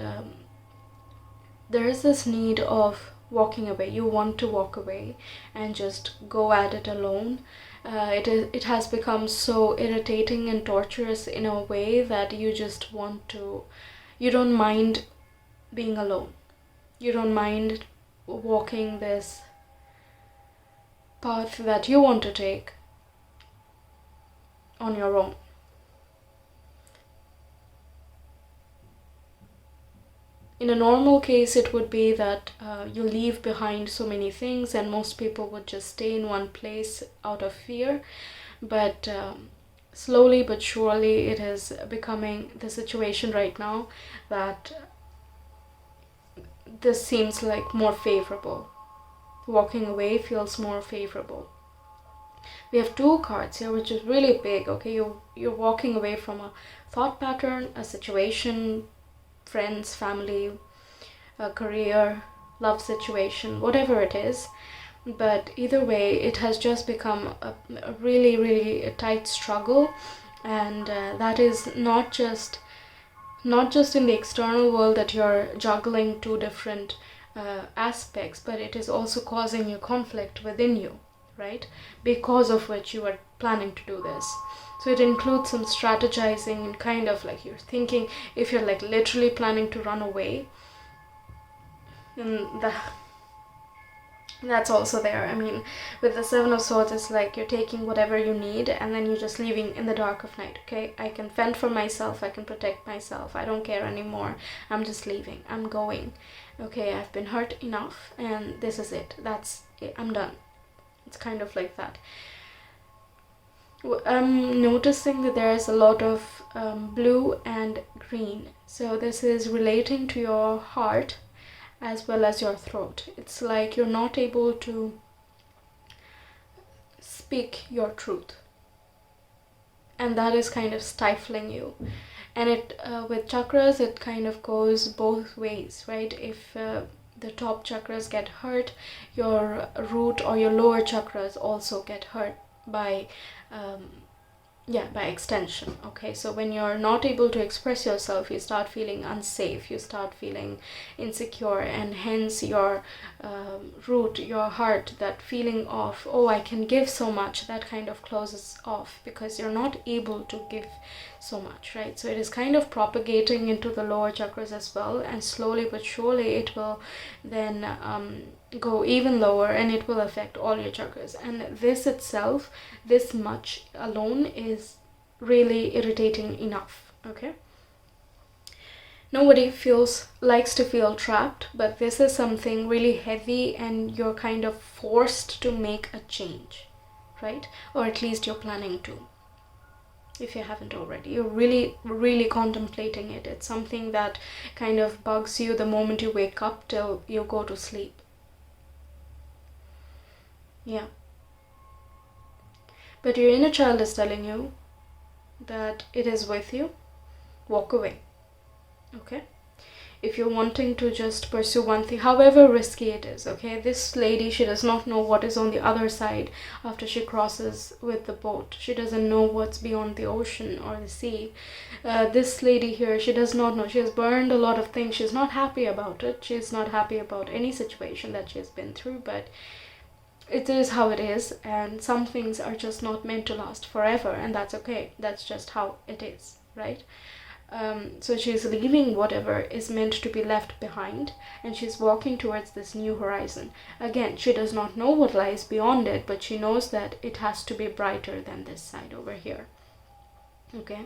there is this need of walking away. You want to walk away and just go at it alone. It has become so irritating and torturous in a way that you just want to, you don't mind being alone. You don't mind walking this path that you want to take on your own. In a normal case, it would be that you leave behind so many things and most people would just stay in one place out of fear. But slowly but surely it is becoming the situation right now that this seems like more favorable. Walking away feels more favorable. We have two cards here, which is really big. Okay, you're walking away from a thought pattern, a situation, friends, family, a career, love situation, whatever it is. But either way, it has just become a really, really tight struggle, and that is not just in the external world that you're juggling two different aspects, but it is also causing you conflict within you, right? Because of which you are planning to do this. So it includes some strategizing and kind of like you're thinking, if you're like literally planning to run away, and that's also there. I mean, with the Seven of Swords, it's like you're taking whatever you need and then you're just leaving in the dark of night. Okay, I can fend for myself, I can protect myself, I don't care anymore, I'm just leaving, I'm going. Okay, I've been hurt enough and this is it, that's it, I'm done. It's kind of like that. I'm noticing that there's a lot of blue and green. So this is relating to your heart as well as your throat. It's like you're not able to speak your truth. And that is kind of stifling you. And it with chakras, it kind of goes both ways, right? If the top chakras get hurt, your root or your lower chakras also get hurt by by extension. Okay, so when you're not able to express yourself, you start feeling unsafe, you start feeling insecure, and hence your root, your heart, that feeling of, oh, I can give so much, that kind of closes off because you're not able to give so much, right? So it is kind of propagating into the lower chakras as well, and slowly but surely it will then go even lower and it will affect all your chakras. And this itself, this much alone, is really irritating enough. Okay, Nobody likes to feel trapped, but this is something really heavy and you're kind of forced to make a change, right? Or at least you're planning to, if you haven't already. You're really, really contemplating it. It's something that kind of bugs you the moment you wake up till you go to sleep. Yeah. But your inner child is telling you that it is with you. Walk away. Okay? If you're wanting to just pursue one thing, however risky it is, okay? This lady, she does not know what is on the other side after she crosses with the boat. She doesn't know what's beyond the ocean or the sea. This lady here, she does not know. She has burned a lot of things. She's not happy about it. She's not happy about any situation that she has been through, but it is how it is, and some things are just not meant to last forever, and that's okay. That's just how it is, right? So she's leaving whatever is meant to be left behind, and she's walking towards this new horizon. Again, she does not know what lies beyond it, but she knows that it has to be brighter than this side over here. Okay?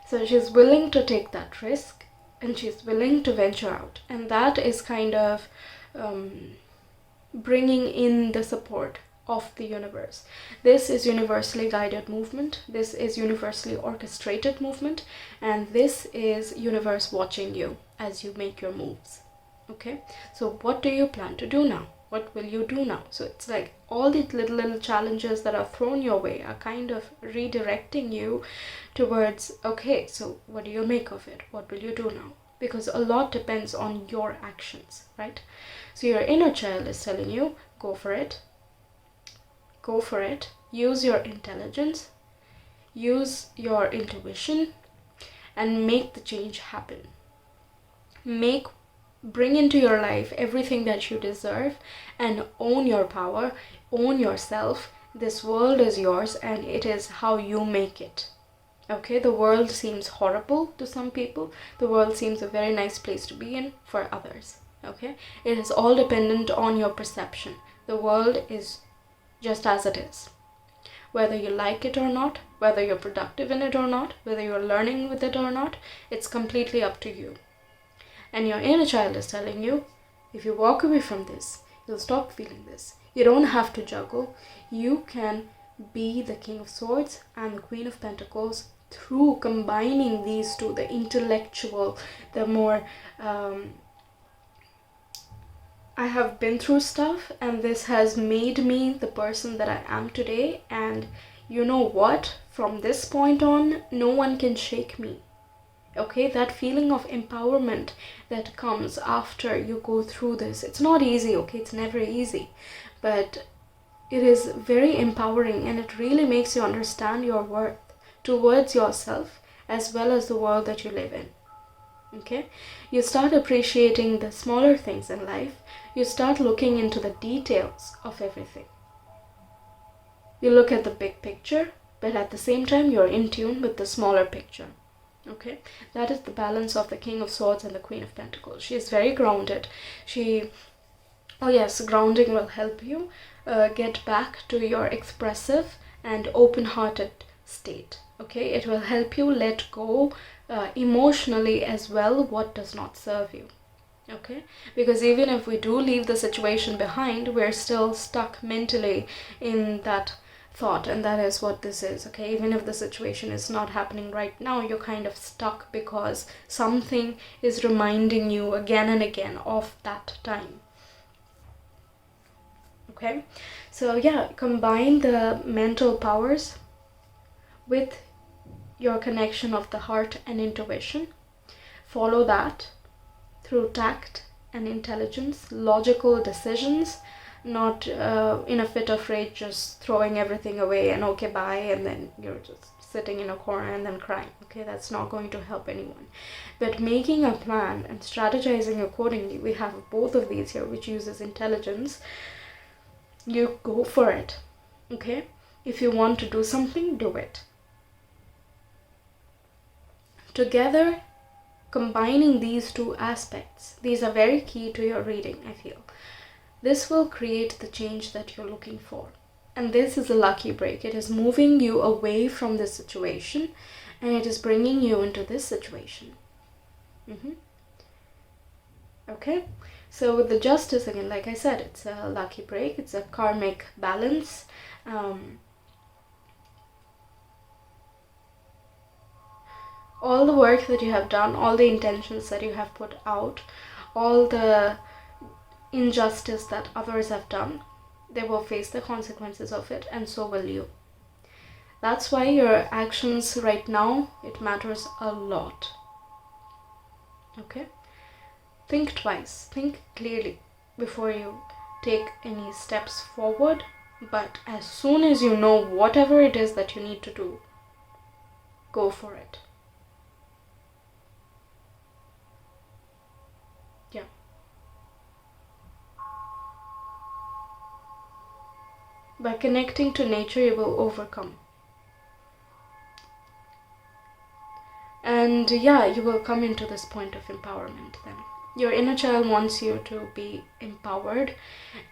So she's willing to take that risk, and she's willing to venture out, and that is kind of bringing in the support of the universe. This is universally guided movement. This is universally orchestrated movement, and this is universe watching you as you make your moves. Okay, so what do you plan to do now? What will you do now? So it's like all the little challenges that are thrown your way are kind of redirecting you towards, okay, so what do you make of it? What will you do now? Because a lot depends on your actions, right? So your inner child is telling you, go for it. Go for it. Use your intelligence. Use your intuition and make the change happen. Bring into your life everything that you deserve and own your power, own yourself. This world is yours and it is how you make it. Okay, the world seems horrible to some people. The world seems a very nice place to be in for others. Okay, it is all dependent on your perception. The world is just as it is. Whether you like it or not, whether you're productive in it or not, whether you're learning with it or not, it's completely up to you. And your inner child is telling you, if you walk away from this, you'll stop feeling this. You don't have to juggle. You can be the King of Swords and the Queen of Pentacles through combining these two, the intellectual, the more I have been through stuff, and this has made me the person that I am today, and you know what? From this point on, no one can shake me. Okay, that feeling of empowerment that comes after you go through this, it's not easy, okay, it's never easy, but it is very empowering, and it really makes you understand your worth towards yourself as well as the world that you live in. Okay, you start appreciating the smaller things in life. You start looking into the details of everything. You look at the big picture, but at the same time you're in tune with the smaller picture. Okay, that is the balance of the King of Swords and the Queen of Pentacles. She is very grounded. Oh yes, grounding will help you get back to your expressive and open-hearted state. Okay, it will help you let go emotionally as well what does not serve you. Okay, because even if we do leave the situation behind, we're still stuck mentally in that thought, and that is what this is. Okay, even if the situation is not happening right now, you're kind of stuck because something is reminding you again and again of that time. Okay, so yeah, combine the mental powers with your connection of the heart and intuition. Follow that through tact and intelligence, logical decisions, not in a fit of rage just throwing everything away and okay bye, and then you're just sitting in a corner and then crying. Okay, that's not going to help anyone. But making a plan and strategizing accordingly, we have both of these here, which uses intelligence. You go for it. Okay, if you want to do something, do it. Together, combining these two aspects, these are very key to your reading, I feel. This will create the change that you're looking for. And this is a lucky break. It is moving you away from this situation, and it is bringing you into this situation. Okay, so with the Justice, again, like I said, it's a lucky break, it's a karmic balance. All the work that you have done, all the intentions that you have put out, all the injustice that others have done, they will face the consequences of it, and so will you. That's why your actions right now, it matters a lot. Okay? Think twice, think clearly before you take any steps forward. But as soon as you know whatever it is that you need to do, go for it. Yeah. By connecting to nature, you will overcome. And yeah, you will come into this point of empowerment then. Your inner child wants you to be empowered.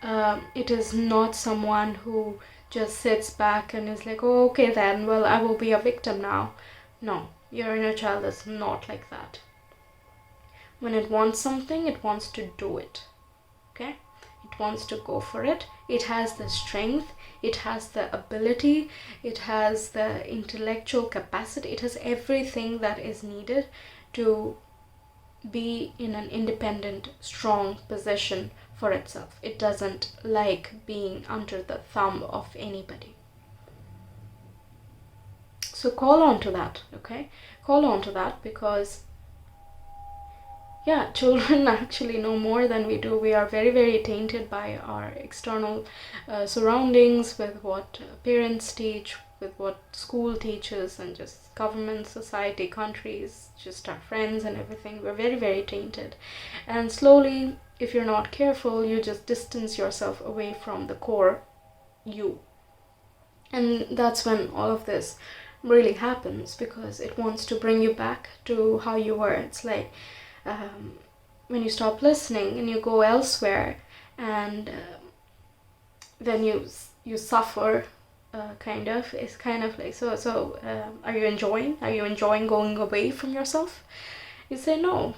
It is not someone who just sits back and is like, oh, okay then, well, I will be a victim now. No, your inner child is not like that. When it wants something, it wants to do it. Okay? It wants to go for it. It has the strength, it has the ability, it has the intellectual capacity, it has everything that is needed to be in an independent, strong position for itself. It doesn't like being under the thumb of anybody. So call on to that, okay? Call on to that, because yeah, children actually know more than we do. We are very, very tainted by our external surroundings, with what parents teach, with what school teaches, and just government, society, countries, just our friends and everything. We're very, very tainted. And slowly, if you're not careful, you just distance yourself away from the core you. And that's when all of this really happens, because it wants to bring you back to how you were. It's like when you stop listening and you go elsewhere, and then you suffer, kind of. It's kind of like, so are you enjoying going away from yourself? You say no,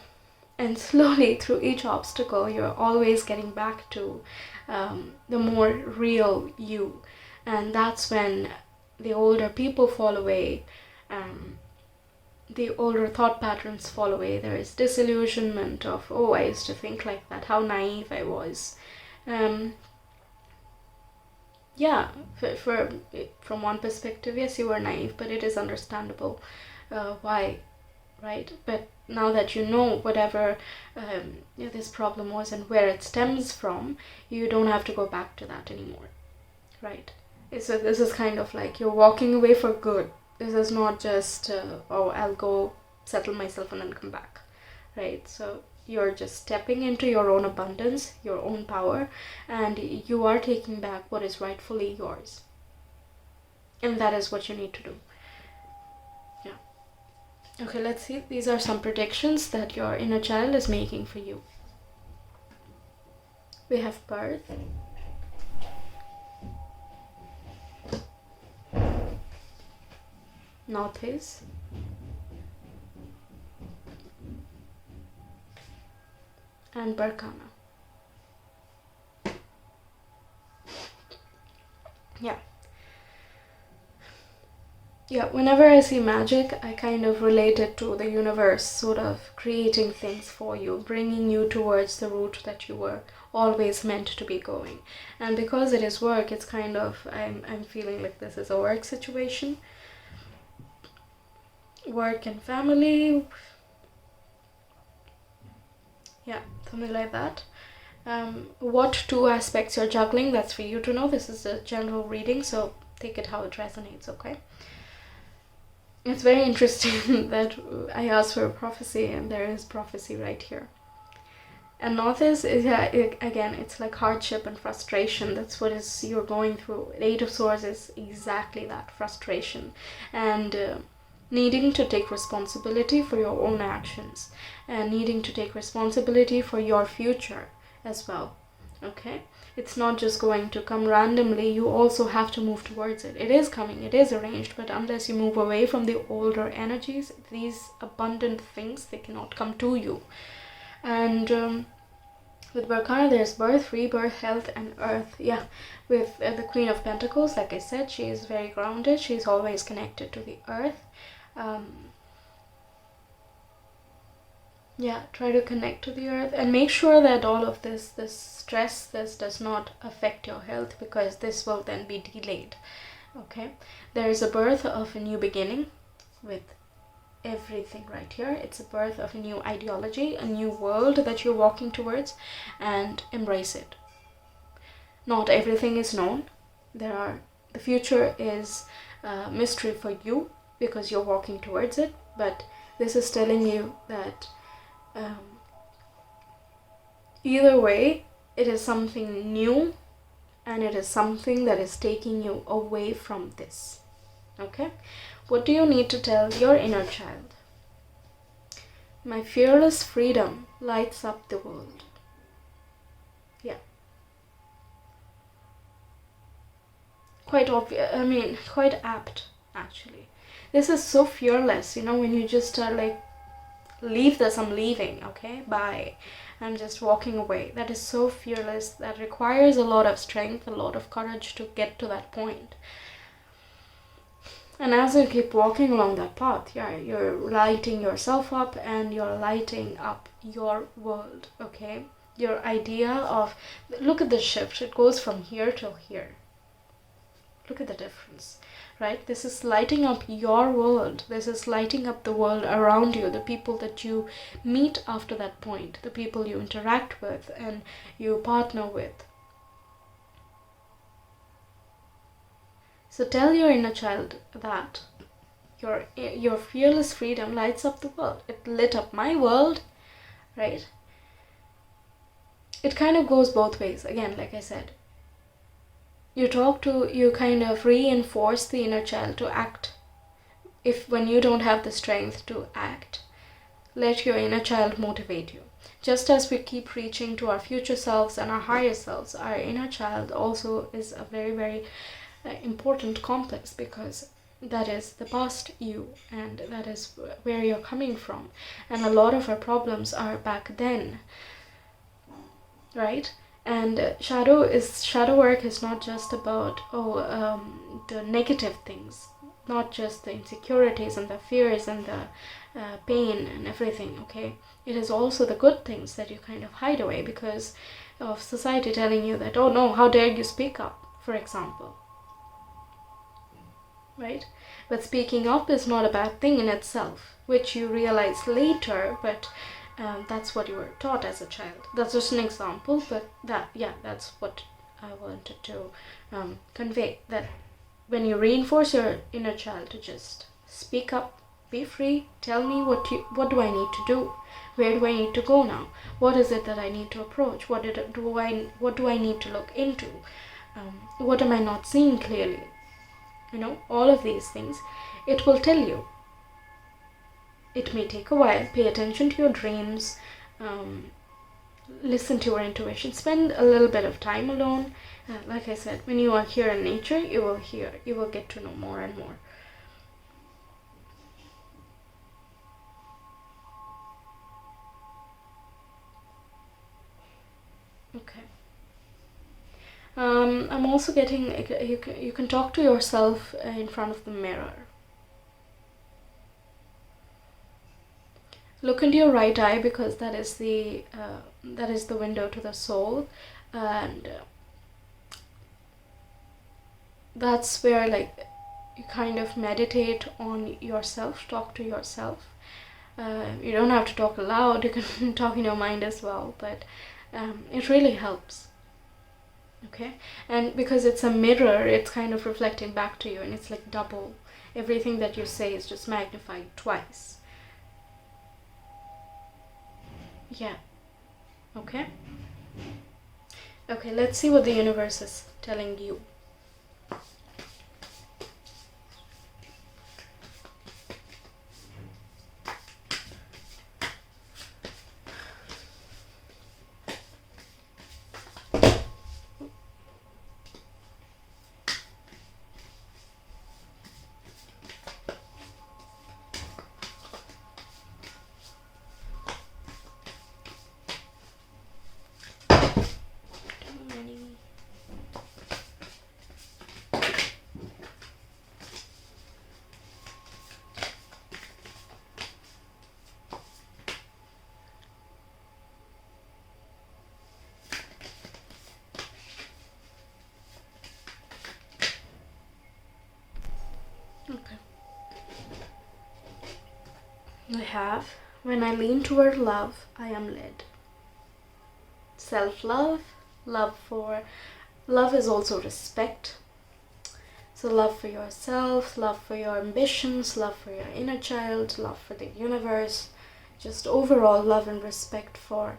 and slowly through each obstacle you're always getting back to the more real you. And that's when the older people fall away, the older thought patterns fall away. There is disillusionment of, oh, I used to think like that, how naive I was. Yeah, from one perspective, yes, you were naive, but it is understandable why, right? But now that you know whatever this problem was and where it stems from, you don't have to go back to that anymore, right? So this is kind of like you're walking away for good. This is not just, oh, I'll go settle myself and then come back, right? So you're just stepping into your own abundance, your own power, and you are taking back what is rightfully yours. And that is what you need to do. Yeah. Okay, let's see. These are some predictions that your inner child is making for you. We have birth, notice, and Barkana. Yeah, whenever I see magic, I kind of relate it to the universe sort of creating things for you, bringing you towards the route that you were always meant to be going. And because it is work, it's kind of, I'm feeling like this is a work situation. Work and family. Yeah, something like that. What two aspects you're juggling, that's for you to know. This is a general reading, so take it how it resonates, okay? It's very interesting that I asked for a prophecy and there is prophecy right here. And notice is, yeah, again, it's like hardship and frustration. That's what is you're going through. Eight of Swords is exactly that, frustration. And needing to take responsibility for your own actions. And needing to take responsibility for your future as well. Okay, it's not just going to come randomly. You also have to move towards it. It is coming, it is arranged, but unless you move away from the older energies, these abundant things, they cannot come to you. And with Barkana, there's birth, rebirth, health, and earth. Yeah, with the Queen of Pentacles, like I said, she is very grounded. She's always connected to the earth. Yeah, try to connect to the earth and make sure that all of this stress, this does not affect your health, because this will then be delayed. Okay, there is a birth of a new beginning with everything right here. It's a birth of a new ideology, a new world that you're walking towards, and embrace it. Not everything is known. The future is a mystery for you because you're walking towards it, but this is telling you that either way, it is something new, and it is something that is taking you away from this. Okay? What do you need to tell your inner child? My fearless freedom lights up the world. Yeah. Quite obvious, quite apt, actually. This is so fearless, when you just are like, leave this, I'm leaving, okay, bye, I'm just walking away. That is so fearless. That requires a lot of strength, a lot of courage to get to that point. And as you keep walking along that path, yeah, you're lighting yourself up, and you're lighting up your world. Okay, your idea of, look at the shift, it goes from here till here. Look at the difference, right? This is lighting up your world. This is lighting up the world around you, the people that you meet after that point, the people you interact with and you partner with. So tell your inner child that your fearless freedom lights up the world. It lit up my world, right? It kind of goes both ways. Again, like I said, you kind of reinforce the inner child to act. When you don't have the strength to act, let your inner child motivate you. Just as we keep reaching to our future selves and our higher selves, our inner child also is a very, very important complex, because that is the past you, and that is where you're coming from. And a lot of our problems are back then, right? And shadow work is not just about the negative things, not just the insecurities and the fears and the pain and everything. Okay, it is also the good things that you kind of hide away because of society telling you that, oh no, how dare you speak up, for example, right? But speaking up is not a bad thing in itself, which you realize later, but that's what you were taught as a child. That's just an example, but that's what I wanted to convey. That when you reinforce your inner child to just speak up, be free, tell me what do I need to do, where do I need to go now, what is it that I need to approach, what do I need to look into, what am I not seeing clearly, all of these things, it will tell you. It may take a while. Pay attention to your dreams. Listen to your intuition. Spend a little bit of time alone. Like I said, when you are here in nature, you will get to know more and more. Okay. I'm also getting, you can talk to yourself in front of the mirror. Look into your right eye, because that is the window to the soul, and that's where you kind of meditate on yourself, talk to yourself. You don't have to talk aloud, you can talk in your mind as well, but it really helps. Okay, and because it's a mirror, it's kind of reflecting back to you, and it's like double. Everything that you say is just magnified twice. Yeah. Okay, let's see what the universe is telling you. I have, when I lean toward love, I am led. Self-love, love is also respect. So love for yourself, love for your ambitions, love for your inner child, love for the universe, just overall love and respect for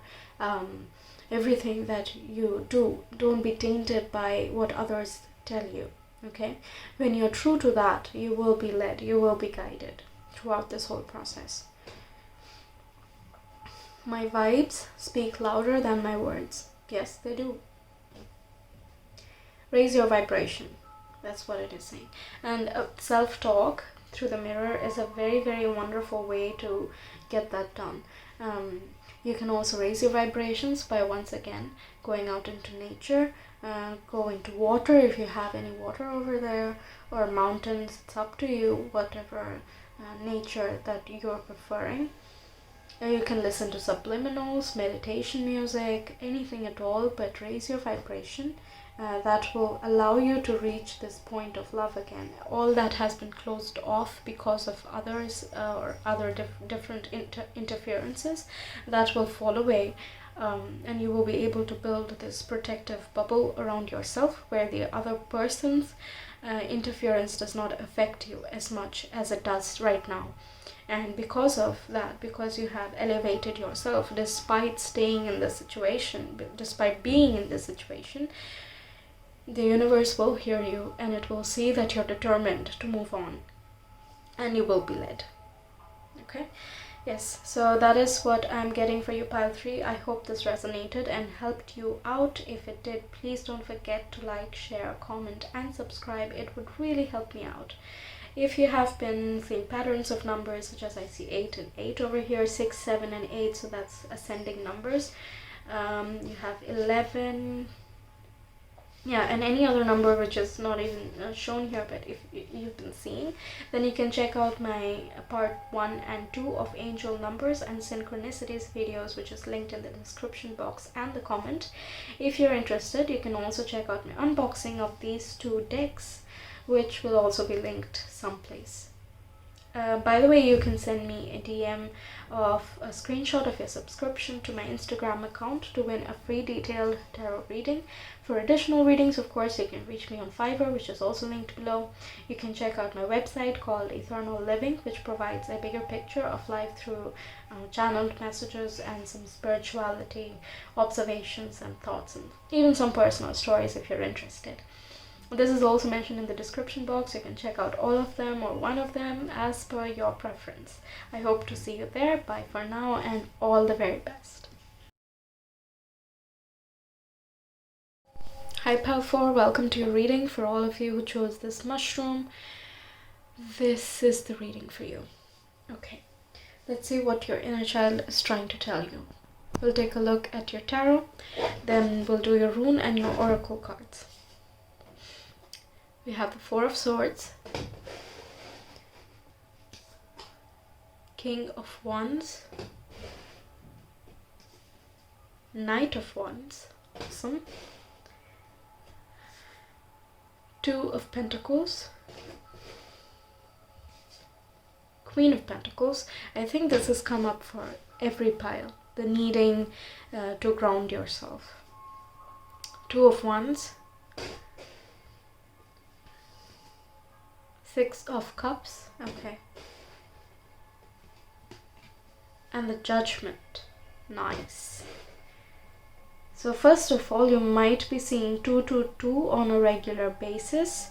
everything that you do. Don't be tainted by what others tell you, okay? When you're true to that, you will be led, you will be guided throughout this whole process. My vibes speak louder than my words. Yes, they do. Raise your vibration. That's what it is saying. And self-talk through the mirror is a very, very wonderful way to get that done. You can also raise your vibrations by once again going out into nature, go into water if you have any water over there, or mountains. It's up to you, whatever nature that you're preferring. You can listen to subliminals, meditation music, anything at all, but raise your vibration. That will allow you to reach this point of love again. All that has been closed off because of others or other different interferences, that will fall away, and you will be able to build this protective bubble around yourself where the other person's interference does not affect you as much as it does right now. And because of that, because you have elevated yourself despite staying in this situation, despite being in this situation, the universe will hear you and it will see that you're determined to move on, and you will be led. Okay? Yes, so that is what I'm getting for you, pile 3. I hope this resonated and helped you out. If it did, please don't forget to like, share, comment, and subscribe. It would really help me out. If you have been seeing patterns of numbers, such as I see 8 and 8 over here, 6, 7, and 8, so that's ascending numbers. You have 11, yeah, and any other number which is not even shown here, but if you've been seeing, then you can check out my part 1 and 2 of angel numbers and synchronicities videos, which is linked in the description box and the comment. If you're interested, you can also check out my unboxing of these 2 decks, which will also be linked someplace. By the way, you can send me a DM of a screenshot of your subscription to my Instagram account to win a free detailed tarot reading. For additional readings, of course, you can reach me on Fiverr, which is also linked below. You can check out my website called Ethernal Living, which provides a bigger picture of life through channeled messages and some spirituality, observations and thoughts, and even some personal stories if you're interested. This is also mentioned in the description box. You can check out all of them or one of them as per your preference. I hope to see you there. Bye for now and all the very best. Hi Pal 4, welcome to your reading. For all of you who chose this mushroom, this is the reading for you. Okay, let's see what your inner child is trying to tell you. We'll take a look at your tarot, then we'll do your rune and your oracle cards. We have the 4 of Swords, King of Wands, Knight of Wands, awesome, 2 of Pentacles, Queen of Pentacles. I think this has come up for every pile, the needing to ground yourself. 2 of Wands, 6 of Cups, okay, and the Judgment, nice. So first of all, you might be seeing 222 on a regular basis.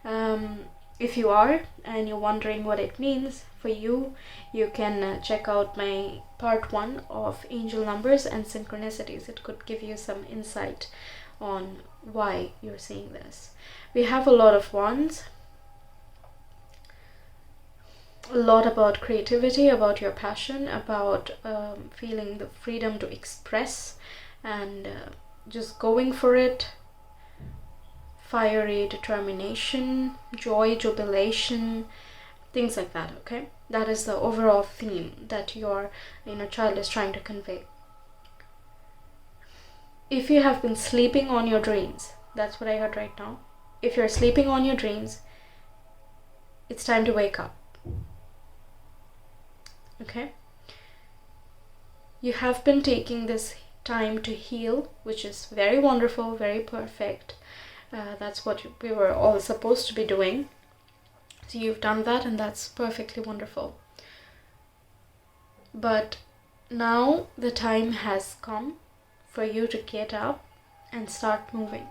If you are and you're wondering what it means for you, you can check out my part 1 of angel numbers and synchronicities. It could give you some insight on why you're seeing this. We have a lot of wands, a lot about creativity, about your passion, about feeling the freedom to express and just going for it, fiery determination, joy, jubilation, things like that, okay? That is the overall theme that your inner child is trying to convey. If you have been sleeping on your dreams, that's what I heard right now. If you're sleeping on your dreams, it's time to wake up. Okay, you have been taking this time to heal, which is very wonderful, very perfect. That's what we were all supposed to be doing. So you've done that, and that's perfectly wonderful. But now the time has come for you to get up and start moving.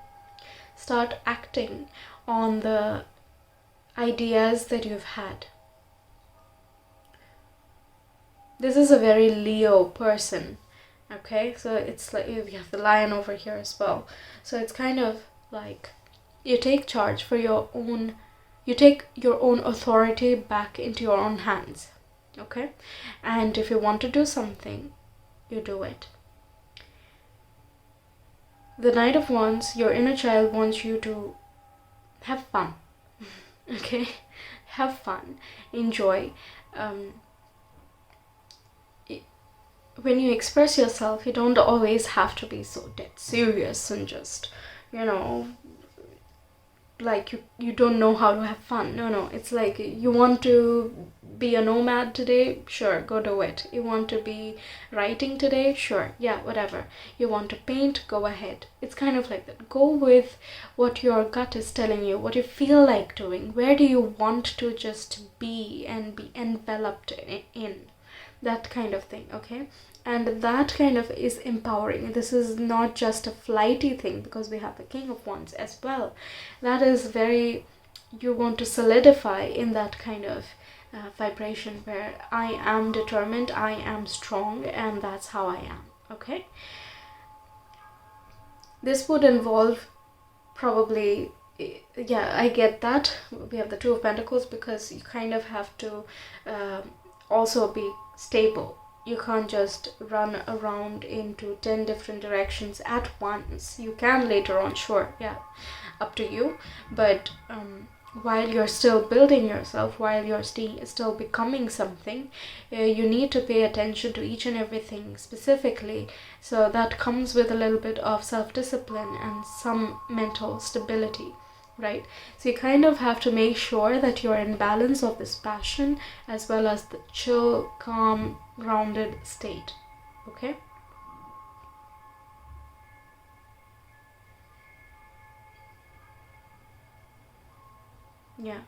Start acting on the ideas that you've had. This is a very Leo person, okay? So it's like you have the lion over here as well. So it's kind of like you take charge for your own, you take your own authority back into your own hands, okay? And if you want to do something, you do it. The Knight of Wands, your inner child wants you to have fun, okay? Have fun, enjoy. When you express yourself, you don't always have to be so dead serious and just, like you don't know how to have fun. No, it's like you want to be a nomad today, sure, go do it. You want to be writing today, sure, yeah, whatever. You want to paint, go ahead. It's kind of like that. Go with what your gut is telling you, what you feel like doing. Where do you want to just be and be enveloped in? That kind of thing, okay? And that kind of is empowering. This is not just a flighty thing, because we have the King of Wands as well. That is very, you want to solidify in that kind of vibration where I am determined, I am strong, and that's how I am, okay? This would involve probably, yeah, I get that. We have the Two of Pentacles, because you kind of have to also be stable. You can't just run around into 10 different directions at once. You can later on, sure, yeah, up to you. But while you're still building yourself, while you're still becoming something, you need to pay attention to each and everything specifically. So that comes with a little bit of self-discipline and some mental stability, right? So you kind of have to make sure that you're in balance of this passion as well as the chill, calm, grounded state, okay? Yeah.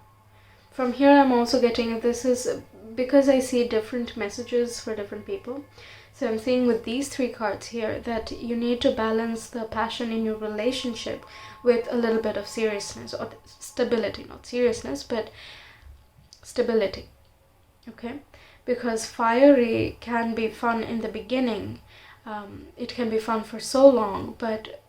From here I'm also getting, this is because I see different messages for different people. So I'm seeing with these three cards here that you need to balance the passion in your relationship with a little bit of seriousness or stability. Not seriousness, but stability, okay? Because fiery can be fun in the beginning. It can be fun for so long, but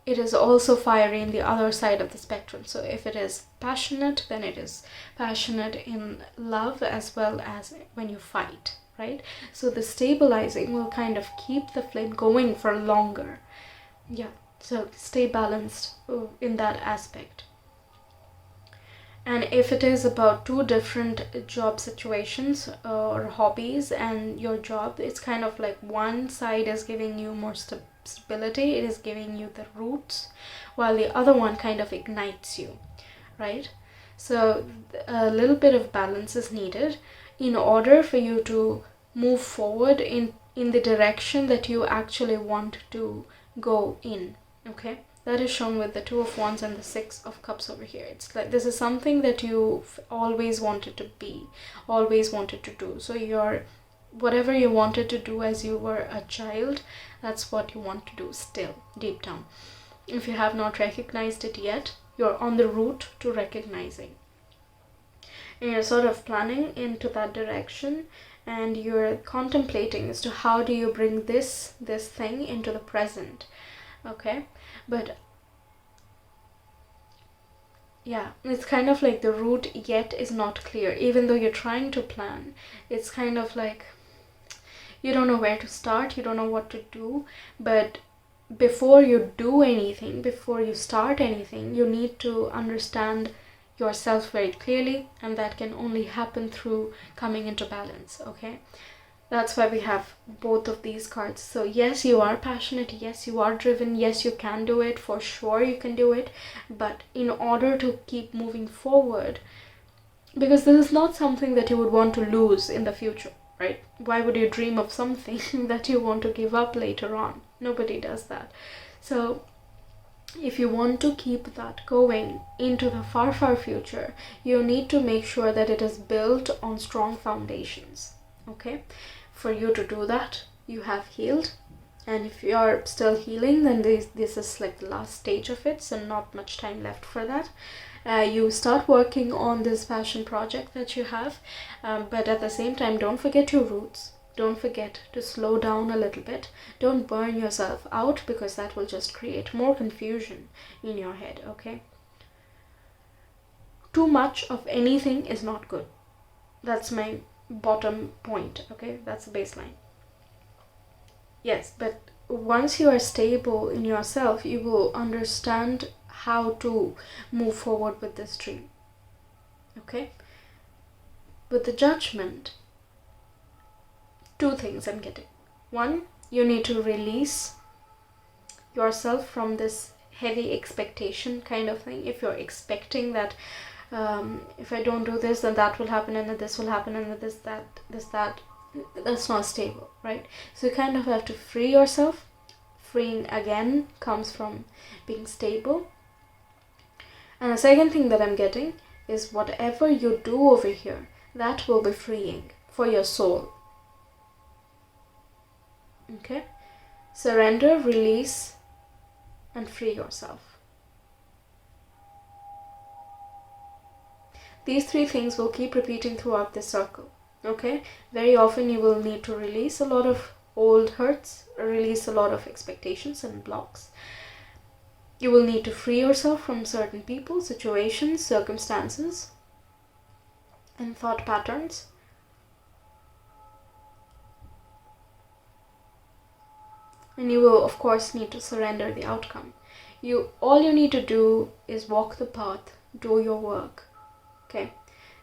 it is also fiery in the other side of the spectrum. So if it is passionate, then it is passionate in love as well as when you fight, right? So the stabilizing will kind of keep the flame going for longer. Yeah, so stay balanced in that aspect. And if it is about two different job situations or hobbies and your job, it's kind of like one side is giving you more stability, it is giving you the roots, while the other one kind of ignites you, right? So a little bit of balance is needed in order for you to move forward in the direction that you actually want to go in, okay? That is shown with the Two of Wands and the Six of Cups over here. It's like this is something that you've always wanted to be, always wanted to do. So you're, whatever you wanted to do as you were a child, that's what you want to do still, deep down. If you have not recognized it yet, you're on the route to recognizing. And you're sort of planning into that direction, and you're contemplating as to how do you bring this thing into the present, okay? But yeah, it's kind of like the route yet is not clear. Even though you're trying to plan, it's kind of like you don't know where to start, you don't know what to do. But before you do anything, before you start anything, you need to understand yourself very clearly, and that can only happen through coming into balance, okay? That's why we have both of these cards. So yes, you are passionate, yes, you are driven, yes, you can do it, for sure you can do it. But in order to keep moving forward, because this is not something that you would want to lose in the future, right? Why would you dream of something that you want to give up later on? Nobody does that. So if you want to keep that going into the far, far future, you need to make sure that it is built on strong foundations. Okay? For you to do that, you have healed. And if you are still healing, then this is like the last stage of it, so not much time left for that. You start working on this passion project that you have, but at the same time, don't forget your roots. Don't forget to slow down a little bit. Don't burn yourself out, because that will just create more confusion in your head, okay? Too much of anything is not good. That's my bottom point, okay? That's the baseline. Yes, but once you are stable in yourself, you will understand how to move forward with this dream, okay? With the judgment, two things I'm getting. One, you need to release yourself from this heavy expectation kind of thing. If you're expecting that if I don't do this, then that will happen, and then this will happen, and then that, that's not stable, right? So you kind of have to free yourself. Freeing again comes from being stable. And the second thing that I'm getting is whatever you do over here, that will be freeing for your soul. Okay? Surrender, release, and free yourself. These three things will keep repeating throughout this circle. Okay? Very often you will need to release a lot of old hurts, release a lot of expectations and blocks. You will need to free yourself from certain people, situations, circumstances, and thought patterns. And you will, of course, need to surrender the outcome. All you need to do is walk the path, do your work. Okay?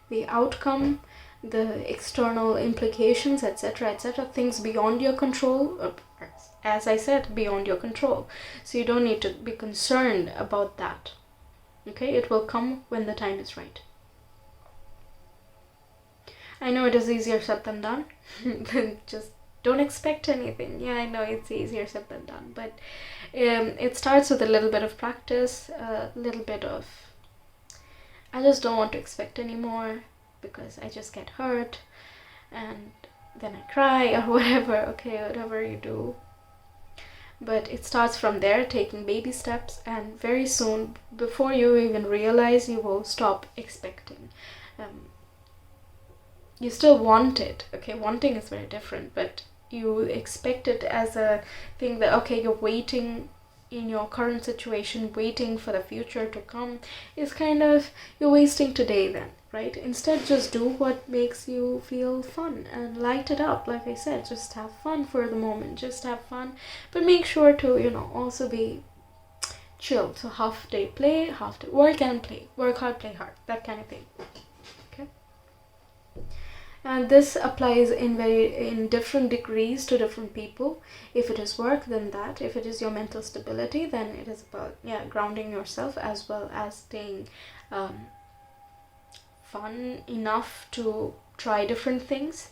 The outcome, the external implications, etc., things beyond your control, as I said, beyond your control. So you don't need to be concerned about that. Okay? It will come when the time is right. I know it is easier said than done. Just don't expect anything. Yeah, I know it's easier said than done, but it starts with a little bit of practice, a little bit of, I just don't want to expect anymore because I just get hurt and then I cry or whatever, okay, whatever you do. But it starts from there, taking baby steps, and very soon, before you even realize, you will stop expecting. You still want it, okay? Wanting is very different, but you expect it as a thing that, okay, you're waiting in your current situation, waiting for the future to come, is kind of, you're wasting today then, right? Instead, just do what makes you feel fun and light it up. Like I said, just have fun for the moment, just have fun, but make sure to, also be chill. So half day play, half day work and play, work hard, play hard, that kind of thing. And this applies in different degrees to different people. If it is work, then that. If it is your mental stability, then it is about grounding yourself, as well as staying fun enough to try different things.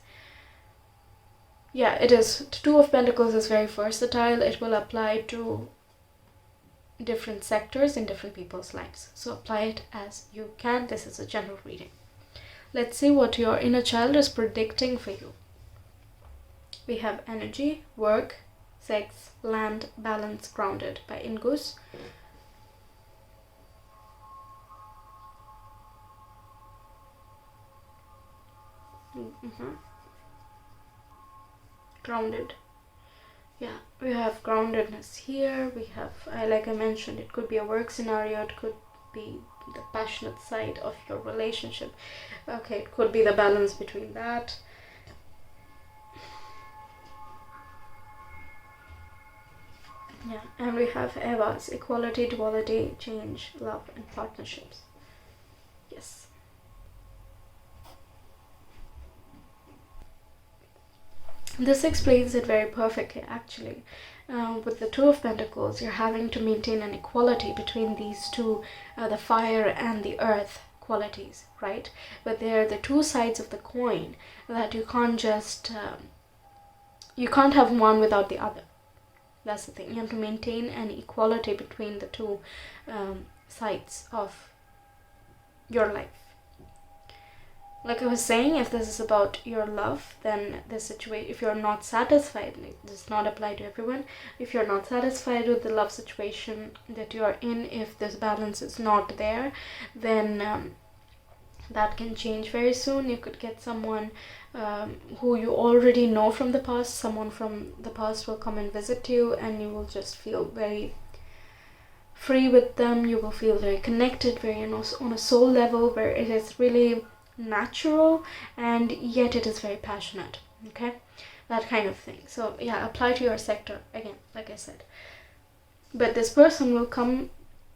Yeah, it is. Two of Pentacles is very versatile. It will apply to different sectors in different people's lives. So apply it as you can. This is a general reading. Let's see what your inner child is predicting for you. We have energy, work, sex, land, balance, grounded by Ingus. Grounded. Yeah, we have groundedness here. We have, like I mentioned, it could be a work scenario. It could be the passionate side of your relationship. Okay, it could be the balance between that. Yeah, and we have Eva's equality, duality, change, love, and partnerships. Yes. This explains it very perfectly, actually. With the Two of Pentacles, you're having to maintain an equality between these two, the fire and the earth qualities, right? But they're the two sides of the coin that you can't just you can't have one without the other. That's the thing. You have to maintain an equality between the two sides of your life. Like I was saying, if this is about your love, then the situation, if you're not satisfied, it does not apply to everyone. If you're not satisfied with the love situation that you are in, if this balance is not there, then that can change very soon. You could get someone who you already know from the past. Someone from the past will come and visit you, and you will just feel very free with them. You will feel very connected, very on a soul level, where it is really natural and yet it is very passionate. Okay, that kind of thing. So yeah, apply to your sector again, like I said. But this person will come,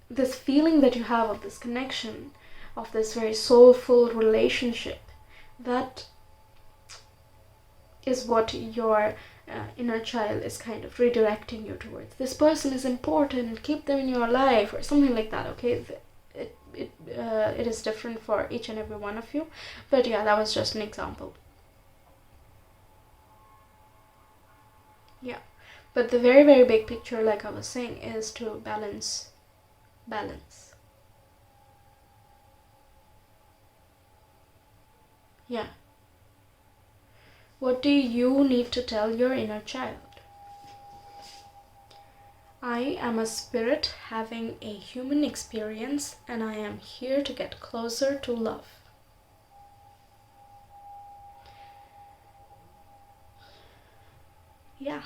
this feeling that you have of this connection, of this very soulful relationship, that is what your inner child is kind of redirecting you towards. This person is important, keep them in your life, or something like that. Okay, it is different for each and every one of you, but yeah, that was just an example. Yeah, but the very, very big picture, like I was saying, is to balance. Yeah. What do you need to tell your inner child? I am a spirit having a human experience, and I am here to get closer to love. Yeah.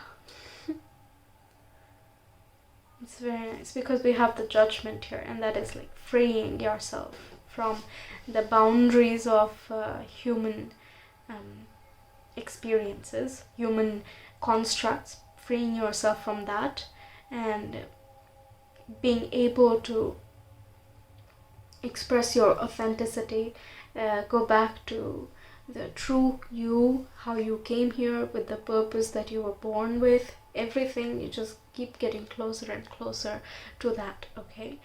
It's very nice because we have the judgment here, and that is like freeing yourself from the boundaries of human experiences, human constructs, freeing yourself from that and being able to express your authenticity, go back to the true you, how you came here with the purpose that you were born with, everything. You just keep getting closer and closer to that. Okay,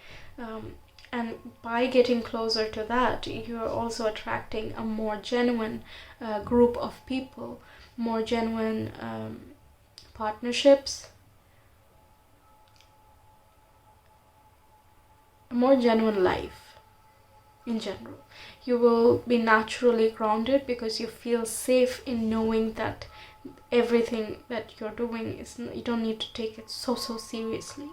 and by getting closer to that, you're also attracting a more genuine group of people, more genuine partnerships, a more genuine life in general. You will be naturally grounded because you feel safe in knowing that everything that you're doing is, you don't need to take it so seriously.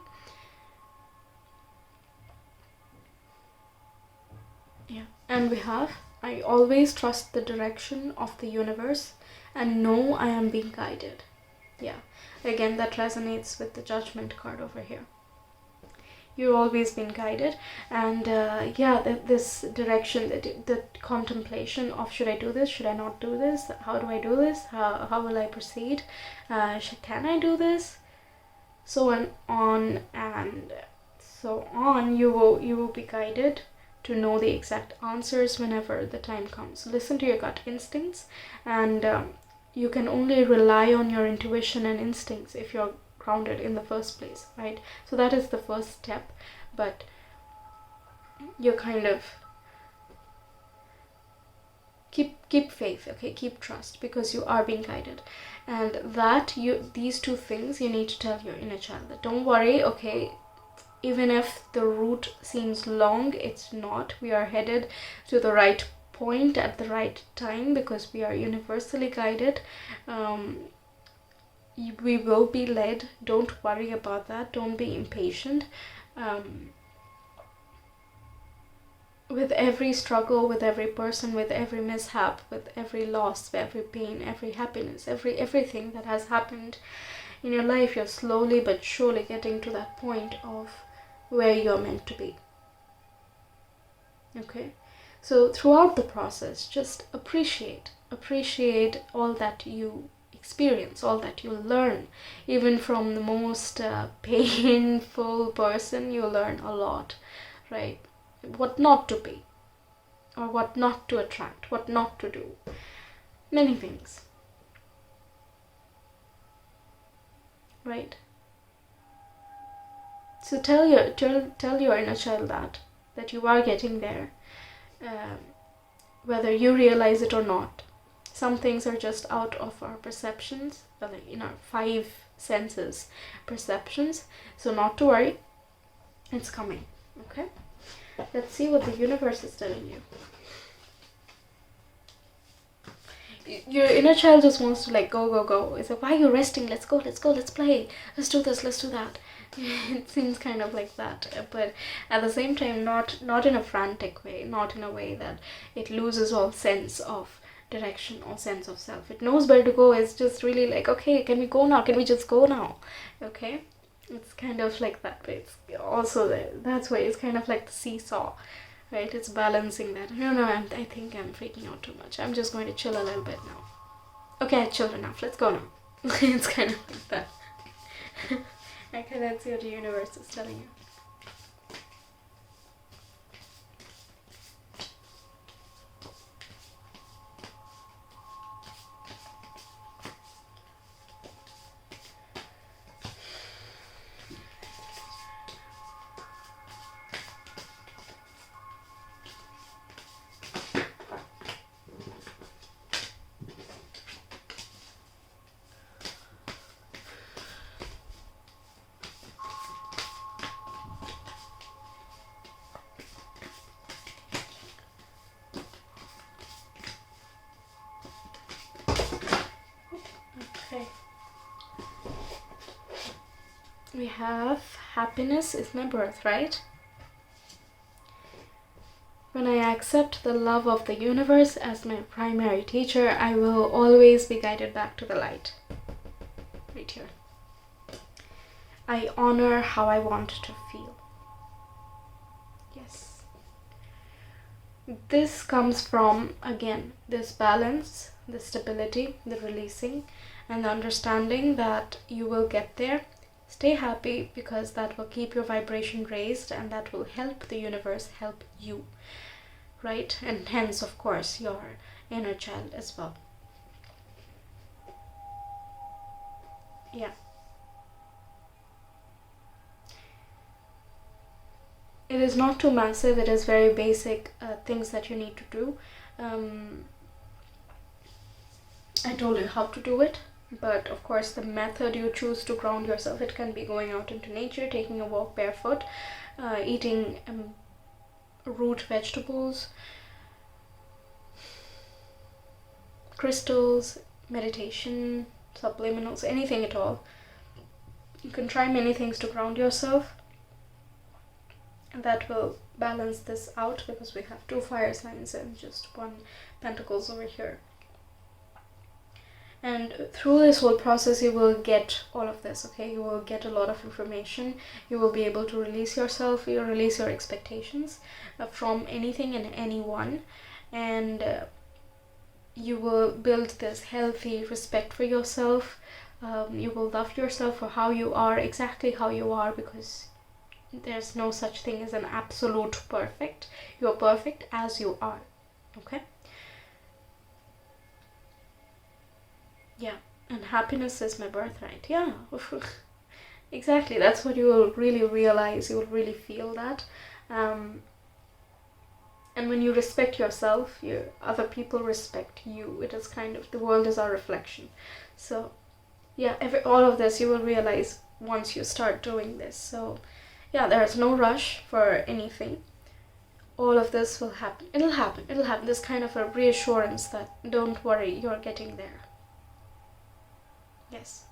Yeah, and we have, I always trust the direction of the universe and know I am being guided. Yeah, again, that resonates with the judgment card over here. You've always been guided, and yeah, this direction, the contemplation of, should I do this, should I not do this, how do I do this, how will I proceed, can I do this, so on and so on. You will be guided to know the exact answers whenever the time comes. Listen to your gut instincts, and you can only rely on your intuition and instincts if you're grounded in the first place, right? So that is the first step, but you kind of keep faith, okay, keep trust, because you are being guided. And that these two things you need to tell your inner child, that don't worry, okay, even if the route seems long, it's not. We are headed to the right point at the right time because we are universally guided. We will be led. Don't worry about that. Don't be impatient. With every struggle, with every person, with every mishap, with every loss, with every pain, every happiness, everything that has happened in your life, you're slowly but surely getting to that point of where you're meant to be. Okay, so throughout the process, just appreciate all that you experience, all that you learn. Even from the most painful person, you learn a lot, right? What not to be, or what not to attract, what not to do, many things, right? So tell your inner child that you are getting there. um, whether you realize it or not. Some things are just out of our perceptions, like in our 5 senses perceptions. So not to worry, it's coming. Okay, let's see what the universe is telling you. Your inner child just wants to like go. It's like, why are you resting? Let's go, let's play, let's do this, let's do that. It seems kind of like that, but at the same time not in a frantic way, not in a way that it loses all sense of direction or sense of self. It knows where to go. It's just really like, okay, can we go now? Can we just go now? Okay, it's kind of like that, but it's also that's why it's kind of like the seesaw, right? It's balancing that. No, I think I'm freaking out too much. I'm just going to chill a little bit now. Okay, I chilled enough. Let's go now. It's kind of like that. Okay, let's see what the universe is telling you. Okay. We have happiness is my birthright. When I accept the love of the universe as my primary teacher, I will always be guided back to the light. Right here. I honor how I want to feel. Yes. This comes from, again, this balance, the stability, the releasing, and the understanding that you will get there. Stay happy, because that will keep your vibration raised, and that will help the universe help you, right? And hence, of course, your inner child as well. Yeah. It is not too massive. It is very basic things that you need to do. I told you how to do it, but of course the method you choose to ground yourself, it can be going out into nature, taking a walk barefoot, eating root vegetables, crystals, meditation, subliminals, anything at all. You can try many things to ground yourself, and that will balance this out, because we have 2 fire signs and just 1 pentacles over here. And through this whole process, you will get all of this, okay? You will get a lot of information. You will be able to release yourself, you release your expectations from anything and anyone. And you will build this healthy respect for yourself. You will love yourself for how you are, exactly how you are, because there's no such thing as an absolute perfect. You're perfect as you are, okay? Yeah, and happiness is my birthright. Yeah, exactly. That's what you will really realize. You will really feel that. And when you respect yourself, other people respect you. It is kind of, the world is our reflection. So yeah, all of this you will realize once you start doing this. So yeah, there's no rush for anything. All of this will happen. It'll happen. This kind of a reassurance that don't worry, you're getting there. Yes.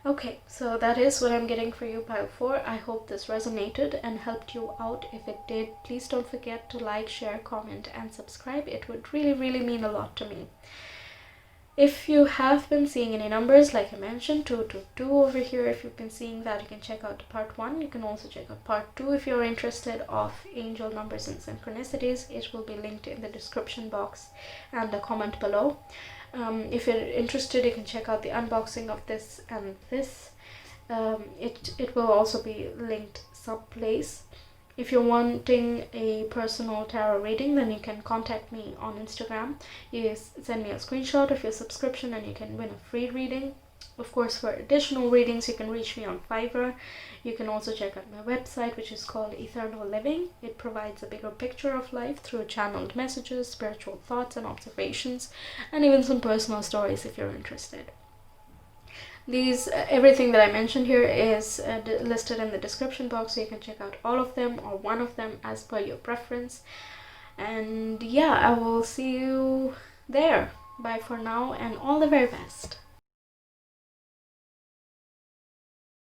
Okay, so that is what I'm getting for you, pile 4. I hope this resonated and helped you out. If it did, please don't forget to like, share, comment, and subscribe. It would really, really mean a lot to me. If you have been seeing any numbers, like I mentioned, 222 over here, if you've been seeing that, you can check out part 1. You can also check out part 2 if you're interested of angel numbers and synchronicities. It will be linked in the description box and the comment below. If you're interested, you can check out the unboxing of this and this. It will also be linked someplace. If you're wanting a personal tarot reading, then you can contact me on Instagram. You send me a screenshot of your subscription and you can win a free reading. Of course, for additional readings, you can reach me on Fiverr. You can also check out my website, which is called Eternal Living. It provides a bigger picture of life through channeled messages, spiritual thoughts and observations, and even some personal stories if you're interested. These everything that I mentioned here is listed in the description box, so you can check out all of them or one of them as per your preference. And yeah, I will see you there. Bye for now, and all the very best.